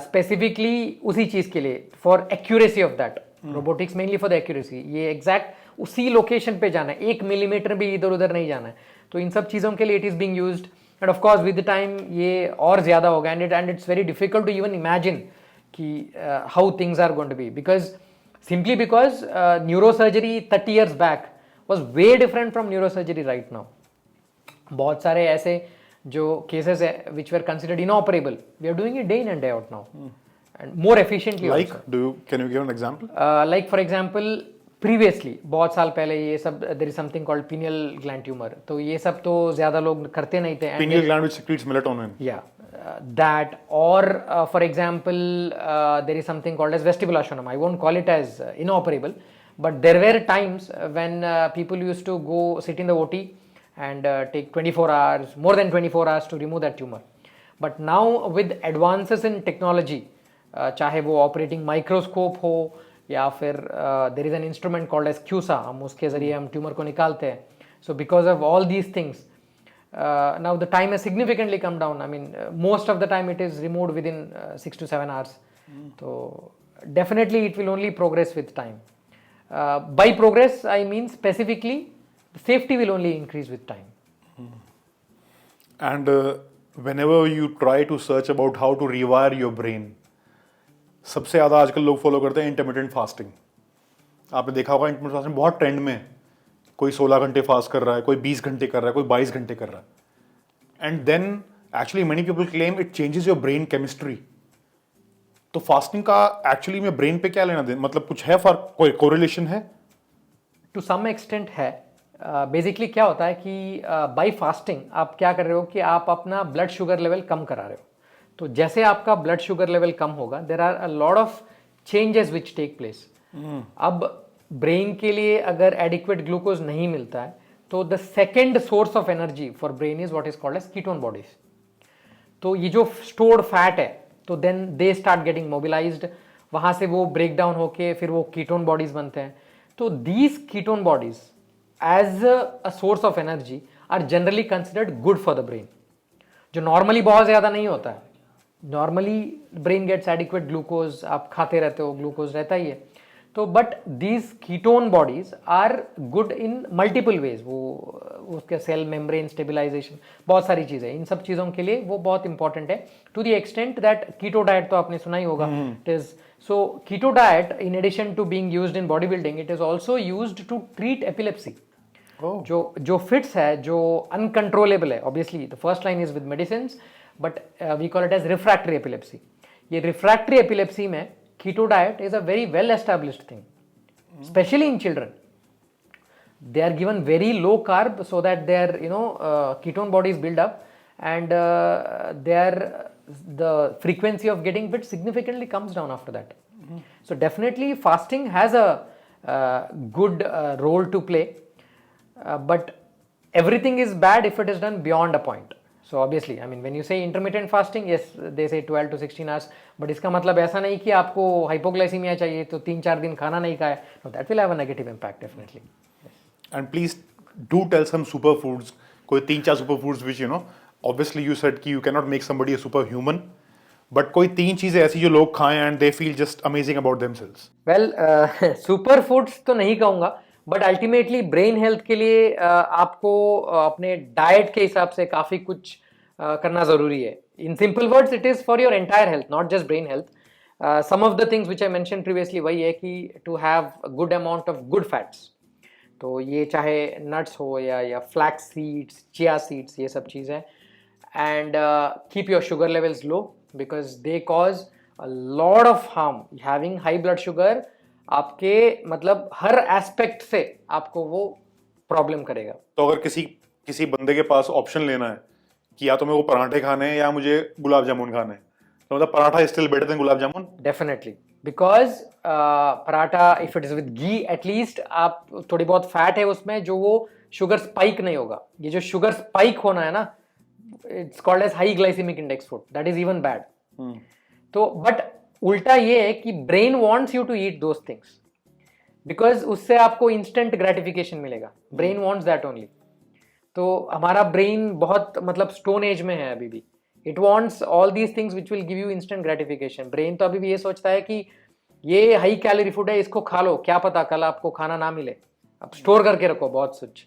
specifically उसी चीज़ के लिए, for accuracy of that. Robotics mainly for the accuracy. ये एग्जैक्ट उसी लोकेशन पे जाना है, 1 मिलीमीटर भी इधर उधर नहीं जाना है. तो इन सब चीज़ों के लिए it is being used. And of course with the time ये और ज़्यादा होगा, and it's very difficult to even imagine कि how things are going to be, because simply because neurosurgery 30 years back was way different from neurosurgery right now. बहुत सारे ऐसे जो केसेस है which were considered inoperable, we are doing it day in and day out now and more efficiently. Like, can you give an example? Like for example previously बहुत साल पहले ये सब there is something called pineal gland tumor, तो ये सब तो ज्यादा लोग करते नहीं थे. Pineal gland which secretes melatonin. Yeah, that or for example there is something called as vestibulotionum. I won't call it as inoperable, but there were times when people used to go sit in the OT and take 24 hours, more than 24 hours to remove that tumor. But now with advances in technology, चाहे वो ऑपरेटिंग माइक्रोस्कोप हो या फिर there is an instrument called as CUSA, हम उसके जरिए हम ट्यूमर को निकालते हैं. So because of all these things now the time has significantly come down. I mean, most of the time it is removed within 6 to 7 hours. So definitely it will only progress with time. By progress I mean specifically the safety will only increase with time. And whenever you try to search about how to rewire your brain, सबसे ज़्यादा आजकल लोग फॉलो करते हैं इंटरमिटेंट फास्टिंग. आपने देखा होगा इंटरमिटेंट फास्टिंग बहुत ट्रेंड में है. कोई 16 घंटे फास्ट कर रहा है, कोई 20 घंटे कर रहा है, कोई 22 घंटे कर रहा है. And then actually many people claim it changes your brain chemistry. तो फास्टिंग का एक्चुअली में ब्रेन पे क्या लेना देना, मतलब कुछ है फर्क, कोई कोरिलेशन है? टू सम एक्सटेंट है. बेसिकली क्या होता है कि बाय फास्टिंग आप क्या कर रहे हो कि आप अपना ब्लड शुगर लेवल कम करा रहे हो. तो जैसे आपका ब्लड शुगर लेवल कम होगा, there are a lot of changes which take place. अब ब्रेन के लिए अगर एडिक्वेट ग्लूकोज नहीं मिलता है तो the second source of energy for brain is what is called as ketone bodies. तो ये जो स्टोर्ड फैट है तो then they start getting mobilized, वहां से वो ब्रेक डाउन होके फिर वो कीटोन बॉडीज बनते हैं. तो these ketone bodies as a source of energy are generally considered good for the brain, जो नॉर्मली बहुत ज्यादा नहीं होता है. Normally brain gets adequate glucose, आप खाते रहते हो, ग्लूकोज रहता ही है. तो but these ketone bodies are good in multiple ways. वो उसके सेल मेम्ब्रेन स्टेबिलाईजेशन, बहुत सारी चीज़ें, इन सब चीज़ों के लिए वो बहुत इंपॉर्टेंट है. To the extent that keto diet तो आपने सुना ही होगा. It is so keto diet in addition to being used in body building, it is also used to treat epilepsy. जो फिट्स है, जो अनकंट्रोलेबल है. Obviously the first line is with medicine, but we call it as refractory epilepsy. ये रिफ्रैक्टरी एपिलेप्सी में keto diet is a very well established thing, especially in children. They are given very low carb so that their ketone bodies build up and the frequency of getting bit significantly comes down after that. So definitely fasting has a good role to play, but everything is bad if it is done beyond a point. So obviously, I mean, when you say intermittent fasting, yes, they say 12 to 16 hours, but इसका मतलब ऐसा नहीं कि आपको हाइपोग्लाइसीमिया चाहिए तो 3-4 दिन खाना नहीं खाए. No, that will have a negative impact definitely. Yes. And please do tell some superfoods. कोई 3-4 superfoods which obviously you said कि you cannot make somebody a superhuman, but कोई 3 चीजें ऐसी जो लोग खाएं and they feel just amazing about themselves. Well, superfoods तो नहीं कहूँगा, बट अल्टीमेटली ब्रेन हेल्थ के लिए आपको अपने डाइट के हिसाब से काफ़ी कुछ करना ज़रूरी है. In simple words, it is for your entire health, not just brain health. Some of the things which I mention previously वही है कि to have good amount of good fats. तो ये चाहे नट्स हो या फ्लैक्स सीड्स, चिया सीड्स, ये सब चीज़ें. And keep your sugar levels low because they cause a lot of harm. Having high blood sugar आपके मतलब हर एस्पेक्ट से आपको वो प्रॉब्लम करेगा. तो अगर किसी बंदे के पास ऑप्शन लेना है कि या तो मेरे को पराठे खाने हैं या मुझे गुलाब जामुन खाने हैं, तो मतलब paratha is still better than gulab jamun? Definitely, because paratha if it is with ghee at least, आप थोड़ी बहुत फैट है उसमें जो वो शुगर स्पाइक नहीं होगा. ये जो शुगर स्पाइक होना है ना, it's called as high glycemic index food, that is even bad. तो बट उल्टा ये है कि brain wants you to eat those things because उससे आपको इंस्टेंट ग्रेटिफिकेशन मिलेगा. Brain wants that only. तो हमारा ब्रेन बहुत मतलब स्टोन एज में है अभी भी. It wants all these things which will give you instant gratification. Brain तो अभी भी ये सोचता है कि ये हाई कैलोरी फूड है, इसको खा लो, क्या पता कल आपको खाना ना मिले, अब स्टोर करके रखो बहुत कुछ.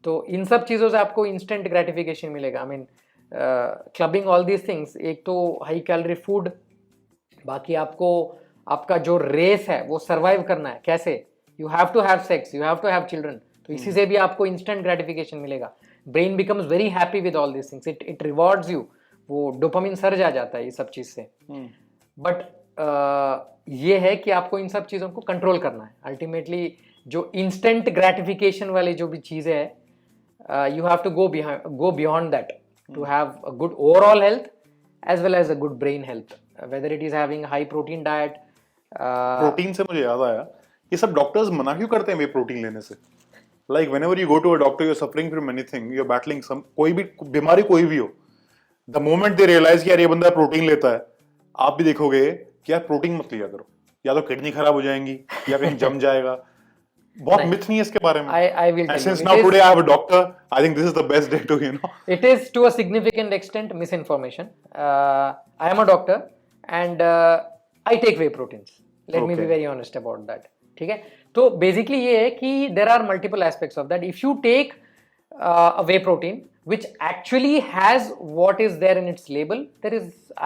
तो इन सब चीज़ों से आपको इंस्टेंट ग्रेटिफिकेशन मिलेगा. I mean clubbing all these things, एक तो हाई कैलोरी फूड, बाकी आपको आपका जो रेस है वो सर्वाइव करना है. कैसे? You have to have sex, you have to have children. तो इसी से भी आपको इंस्टेंट ग्रेटिफिकेशन मिलेगा. Brain becomes very happy with all this things, it rewards you, वो डोपामिन सर्ज आ जाता है ये सब चीज से। बट ये है कि आपको इन सब चीज़ों को कंट्रोल करना है। अल्टीमेटली जो इंस्टेंट ग्रेटिफिकेशन वाली जो भी चीज़ें है, you have to go beyond that to have a good overall health as well as a good brain health, whether it is having high protein diet. Protein से मुझे याद आया, ये सब डॉक्टर्स मना क्यों करते हैं वे प्रोटीन लेने से? Like whenever you go to a doctor, you are suffering from anything, you are battling some, कोई भी बीमारी कोई भी हो, द मोमेंट दे रियलाइज कि यार ये बंदा प्रोटीन लेता है, आप भी देखोगे कि यार प्रोटीन मत लिया करो, या तो किडनी खराब हो जाएंगी या कहीं जम जाएगा। बहुत मिथ नहीं है इसके बारे में। I will tell you. Since now today I have a doctor, I think this is the best day to, you know. It is to a significant extent misinformation. I am a doctor and I take whey proteins. Let me be very honest about that. ठीक है, तो बेसिकली ये है कि there are multiple aspects of that. If you take a whey protein which actually has what is there in its label,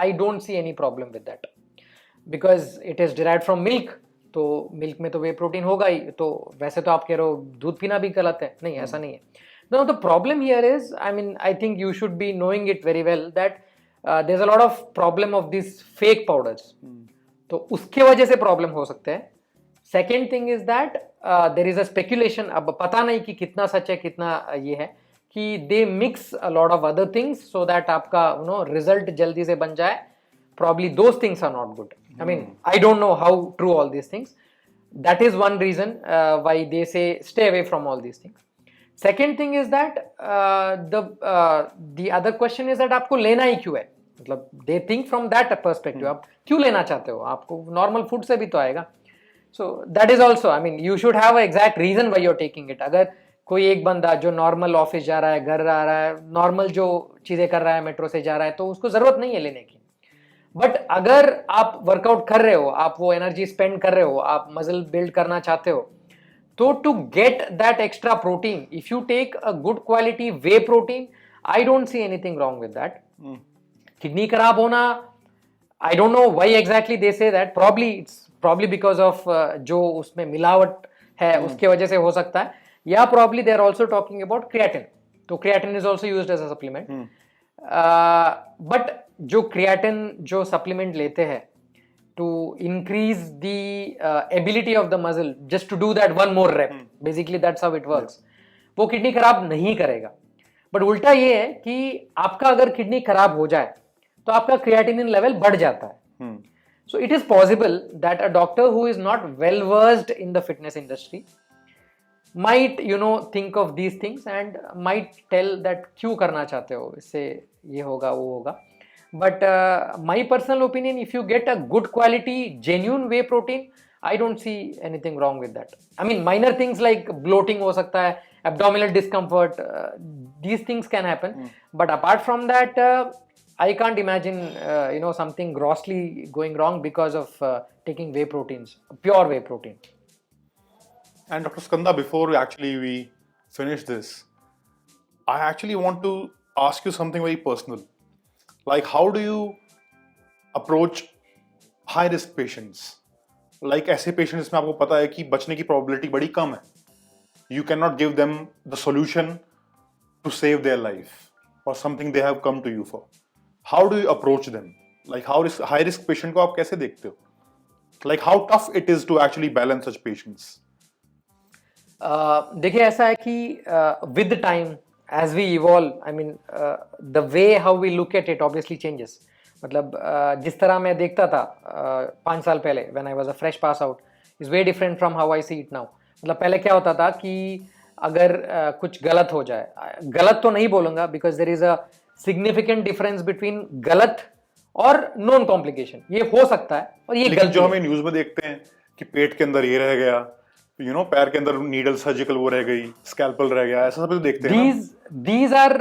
I don't see any problem with that because it is derived from milk. तो मिल्क में तो वे प्रोटीन होगा ही, तो वैसे तो आप कह रहे हो दूध पीना भी गलत है, नहीं ऐसा नहीं है। No, the problem here is, I mean I think you should be knowing it very well that there is a lot of problem of this fake powders, तो उसके वजह से प्रॉब्लम हो सकते हैं। Second thing is that there is a speculation, अब पता नहीं कि कितना सच है कितना ये है, कि they mix a lot of other things so that आपका रिजल्ट जल्दी से बन जाए। Probably those things are not good. I mean, I don't know how true all these things. That is one reason why they say stay away from all these things. Second thing is that the other question is that आपको लेना ही क्यों है, मतलब they think from that perspective, आप क्यों लेना चाहते हो, आपको normal food से भी तो आएगा। So that is also, I mean, you should have an exact reason why you're taking it. अगर कोई एक बंदा जो नॉर्मल ऑफिस जा रहा है, घर आ रहा है, नॉर्मल जो चीजें कर रहा है, मेट्रो से जा रहा है, तो उसको जरूरत नहीं है लेने की। बट अगर आप वर्कआउट कर रहे हो, आप वो एनर्जी स्पेंड कर रहे हो, आप मसल बिल्ड करना चाहते हो, तो to get that extra protein, if you take a good quality whey protein, I don't see anything wrong with that. Kidney खराब होना, I don't know why exactly they say that, probably because of जो उसमें मिलावट है उसके वजह से हो सकता है, या probably they are also talking about creatine, तो creatine is also used as a supplement. But जो क्रिएटिन जो सप्लीमेंट लेते हैं to increase the ability of the muscle just to do that one more rep, basically that's how it works, वो किडनी खराब नहीं करेगा। बट उल्टा ये है कि आपका अगर किडनी खराब हो जाए तो आपका क्रिएटिनिन लेवल बढ़ जाता है। सो it is possible that a doctor who is not well versed in the fitness industry might think of these things and might tell that क्यों करना चाहते हो, इससे ये होगा वो होगा। but my personal opinion, if you get a good quality genuine whey protein, I don't see anything wrong with that. I mean, minor things like bloating हो सकता है, abdominal discomfort, these things can happen, but apart from that I can't imagine something grossly going wrong because of taking whey proteins, pure whey protein. And Dr. Skanda, before we finish this, I actually want to ask you something very personal. Like, how do you approach high-risk patients? Like, ऐसे patients जिसमें आपको पता है कि बचने की probability बड़ी कम है. You cannot give them the solution to save their life or something they have come to you for. How do you approach them? Like, high-risk patient को आप कैसे देखते हो? Like, how tough it is to actually balance such patients? देखिए, ऐसा है कि with time as we evolve, I mean the way how we look at it obviously changes. मतलब जिस तरह मैं देखता था 5 साल पहले when I was a fresh pass out is very different from how I see it now. मतलब पहले क्या होता था कि अगर कुछ गलत हो जाए, गलत तो नहीं बोलूंगा because there is a significant difference between गलत और नॉन कॉम्प्लिकेशन। ये हो सकता है और ये गलत जो हमें न्यूज में देखते हैं कि पेट के अंदर ये रह गया, पैर के अंदर नीडल सर्जिकल वो रह गई, स्कैल्पल रह गया, ऐसा सब तो देखते हैं। These are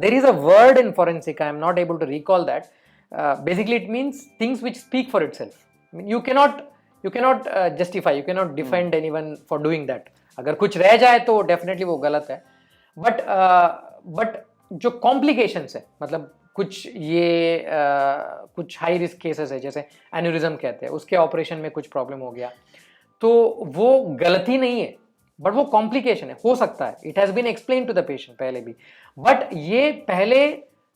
there is a word in forensic, I am not able to recall that. Basically it means things which speak for itself. I mean, you cannot justify, you cannot defend anyone for doing that. अगर कुछ रह जाए तो डेफिनेटली वो गलत है। बट जो कॉम्प्लिकेशंस है, मतलब कुछ ये कुछ हाई रिस्क केसेस है, जैसे एन्यूरिज्म कहते हैं, उसके ऑपरेशन में कुछ प्रॉब्लम हो गया, तो वो गलती नहीं है बट वो कॉम्प्लिकेशन है, हो सकता है, it has been explain to the patient पहले भी, बट ये पहले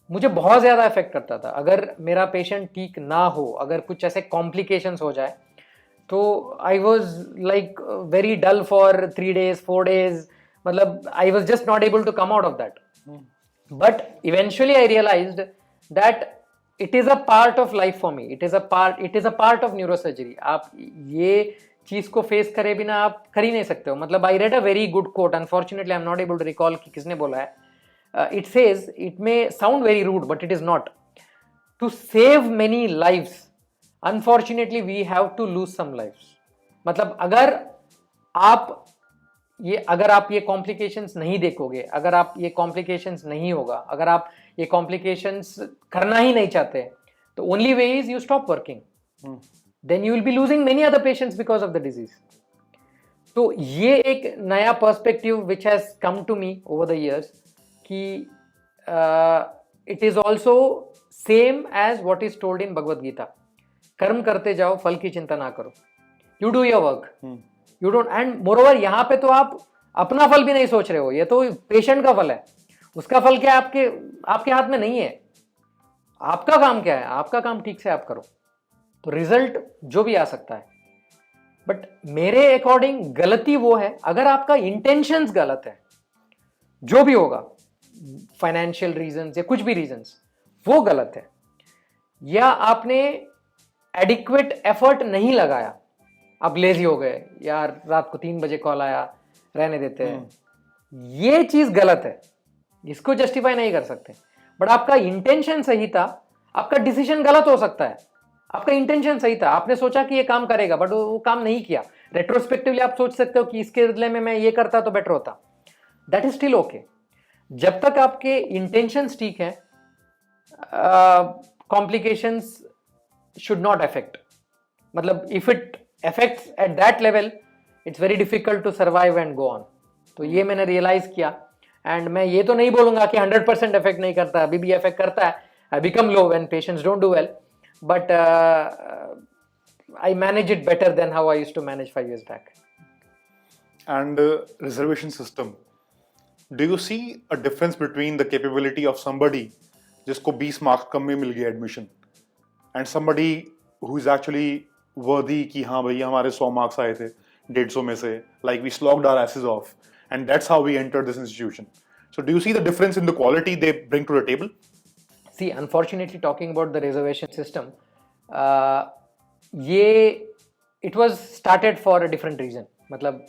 मुझे बहुत ज्यादा इफेक्ट करता था। अगर मेरा पेशेंट ठीक ना हो, अगर कुछ ऐसे कॉम्प्लिकेशंस हो जाए, तो I was like very dull for 3 days 4 days, मतलब I was just not able to come out of that. But eventually I realised that it is a part of life for me, it is a part of neurosurgery. आप ये चीज को फेस करे बिना आप कर ही नहीं सकते हो। मतलब I read a very good quote, unfortunately I am not able to recall कि किसने बोला है। It says, it may sound very rude but it is not, to save many lives unfortunately we have to lose some lives. मतलब अगर आप ये कॉम्प्लिकेशंस नहीं देखोगे, अगर आप ये कॉम्प्लिकेशंस नहीं होगा, अगर आप ये कॉम्प्लिकेशंस करना ही नहीं चाहते, तो only way is you stop working, then you will be losing many other patients because of the disease. तो ये एक नया perspective which has come to me over the years कि it is also same as what is told in Bhagavad Gita. कर्म करते जाओ, फल की चिंता ना करो. You do your work. You don't, and moreover यहाँ पे तो आप अपना फल भी नहीं सोच रहे हो, ये तो पेशेंट का फल है, उसका फल क्या आपके हाथ में नहीं है। आपका काम क्या है, आपका काम ठीक से आप करो, तो रिजल्ट जो भी आ सकता है। बट मेरे अकॉर्डिंग गलती वो है अगर आपका इंटेंशंस गलत है, जो भी होगा, फाइनेंशियल रीजंस या कुछ भी रीजंस, वो गलत है, या आपने एडिक्वेट एफर्ट नहीं लगाया, आप लेजी हो गए, यार रात को 3 बजे कॉल आया, रहने देते हैं, ये चीज गलत है, इसको जस्टिफाई नहीं कर सकते। बट आपका इंटेंशन सही था, आपका डिसीजन गलत हो सकता है, आपका इंटेंशन सही था, आपने सोचा कि ये काम करेगा बट वो काम नहीं किया। रेट्रोस्पेक्टिवली आप सोच सकते हो कि इसके बदले में मैं ये करता तो बेटर होता, दैट इज स्टिल ओके। जब तक आपके इंटेंशंस ठीक है, कॉम्प्लिकेशंस शुड नॉट अफेक्ट। मतलब if it affects at that level, it's very difficult to survive and go on. तो ये मैंने रियलाइज किया, एंड मैं ये तो नहीं बोलूंगा कि 100% अफेक्ट नहीं करता, अभी भी अफेक्ट करता है, I become low when patients don't do well, but I manage it better than how I used to manage 5 years back. And reservation system, do you see a difference between the capability of somebody जिसको 20 मार्क्स कम में मिल गया admission, and somebody who is actually worthy कि हाँ भैया हमारे 100 मार्क्स आए थे 150 में से, like we slogged our asses off and that's how we entered this institution. So do you see the difference in the quality they bring to the table? See, unfortunately, talking about the reservation system, it was started for a different reason. मतलब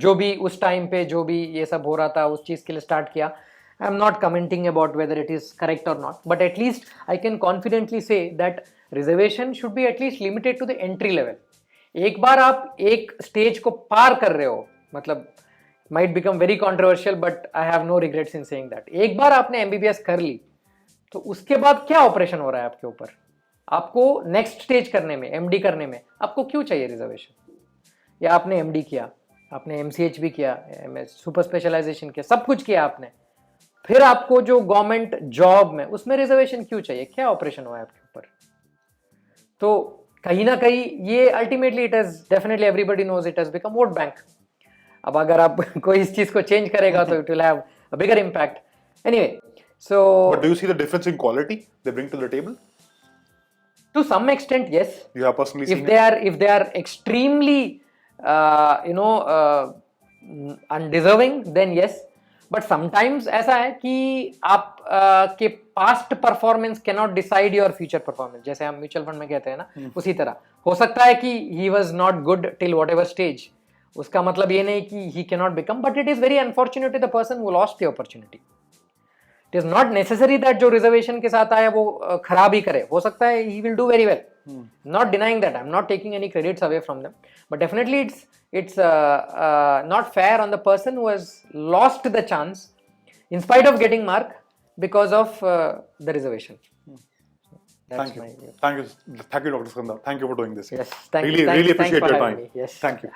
जो भी उस टाइम पे जो भी ये सब हो रहा था, उस चीज़ के लिए स्टार्ट किया। I am not commenting about whether it is correct और not, but at least I can confidently say that reservation should be at least limited to the entry level. एक बार आप एक स्टेज को पार कर रहे हो, मतलब might become very controversial but I have no regrets in saying that, एक बार आपने MBBS कर ली, तो उसके बाद क्या ऑपरेशन हो रहा है आपके ऊपर, आपको नेक्स्ट स्टेज करने में, MD करने में आपको क्यों चाहिए रिजर्वेशन? या आपने MD किया, आपने MCH भी किया, सुपर स्पेशलाइजेशन किया, सब कुछ किया आपने, फिर आपको जो गवर्नमेंट जॉब में उसमें रिजर्वेशन क्यों चाहिए? क्या ऑपरेशन हुआ है आपके ऊपर? तो कहीं ना कहीं ये ultimately it has definitely everybody knows it has become vote bank. अब अगर आप कोई इस चीज को चेंज करेगा तो it will have a bigger impact. Anyway, so but do you see the difference in quality they bring to the table? To some extent, yes. You have personally seen if they are extremely undeserving, then yes. But sometimes ऐसा है कि आप के past performance cannot decide your future performance. जैसे हम म्यूचुअल फंड में कहते हैं ना, उसी तरह हो सकता है कि he was not good till whatever stage. उसका मतलब ये नहीं कि he cannot become, but it is very unfortunate to the person who lost the opportunity. It is not necessary that जो रिजर्वेशन के साथ आया वो खराब ही करे, हो सकता है he will do very well. Not denying that, I'm not taking any credits away from them, but definitely it's not fair on the person who has lost the chance in spite of getting mark because of the reservation. Thank you, Dr. Skandar. Thank you for doing this. Yes, thank you. Really appreciate Thanks for your having time. me. Yes. Thank you.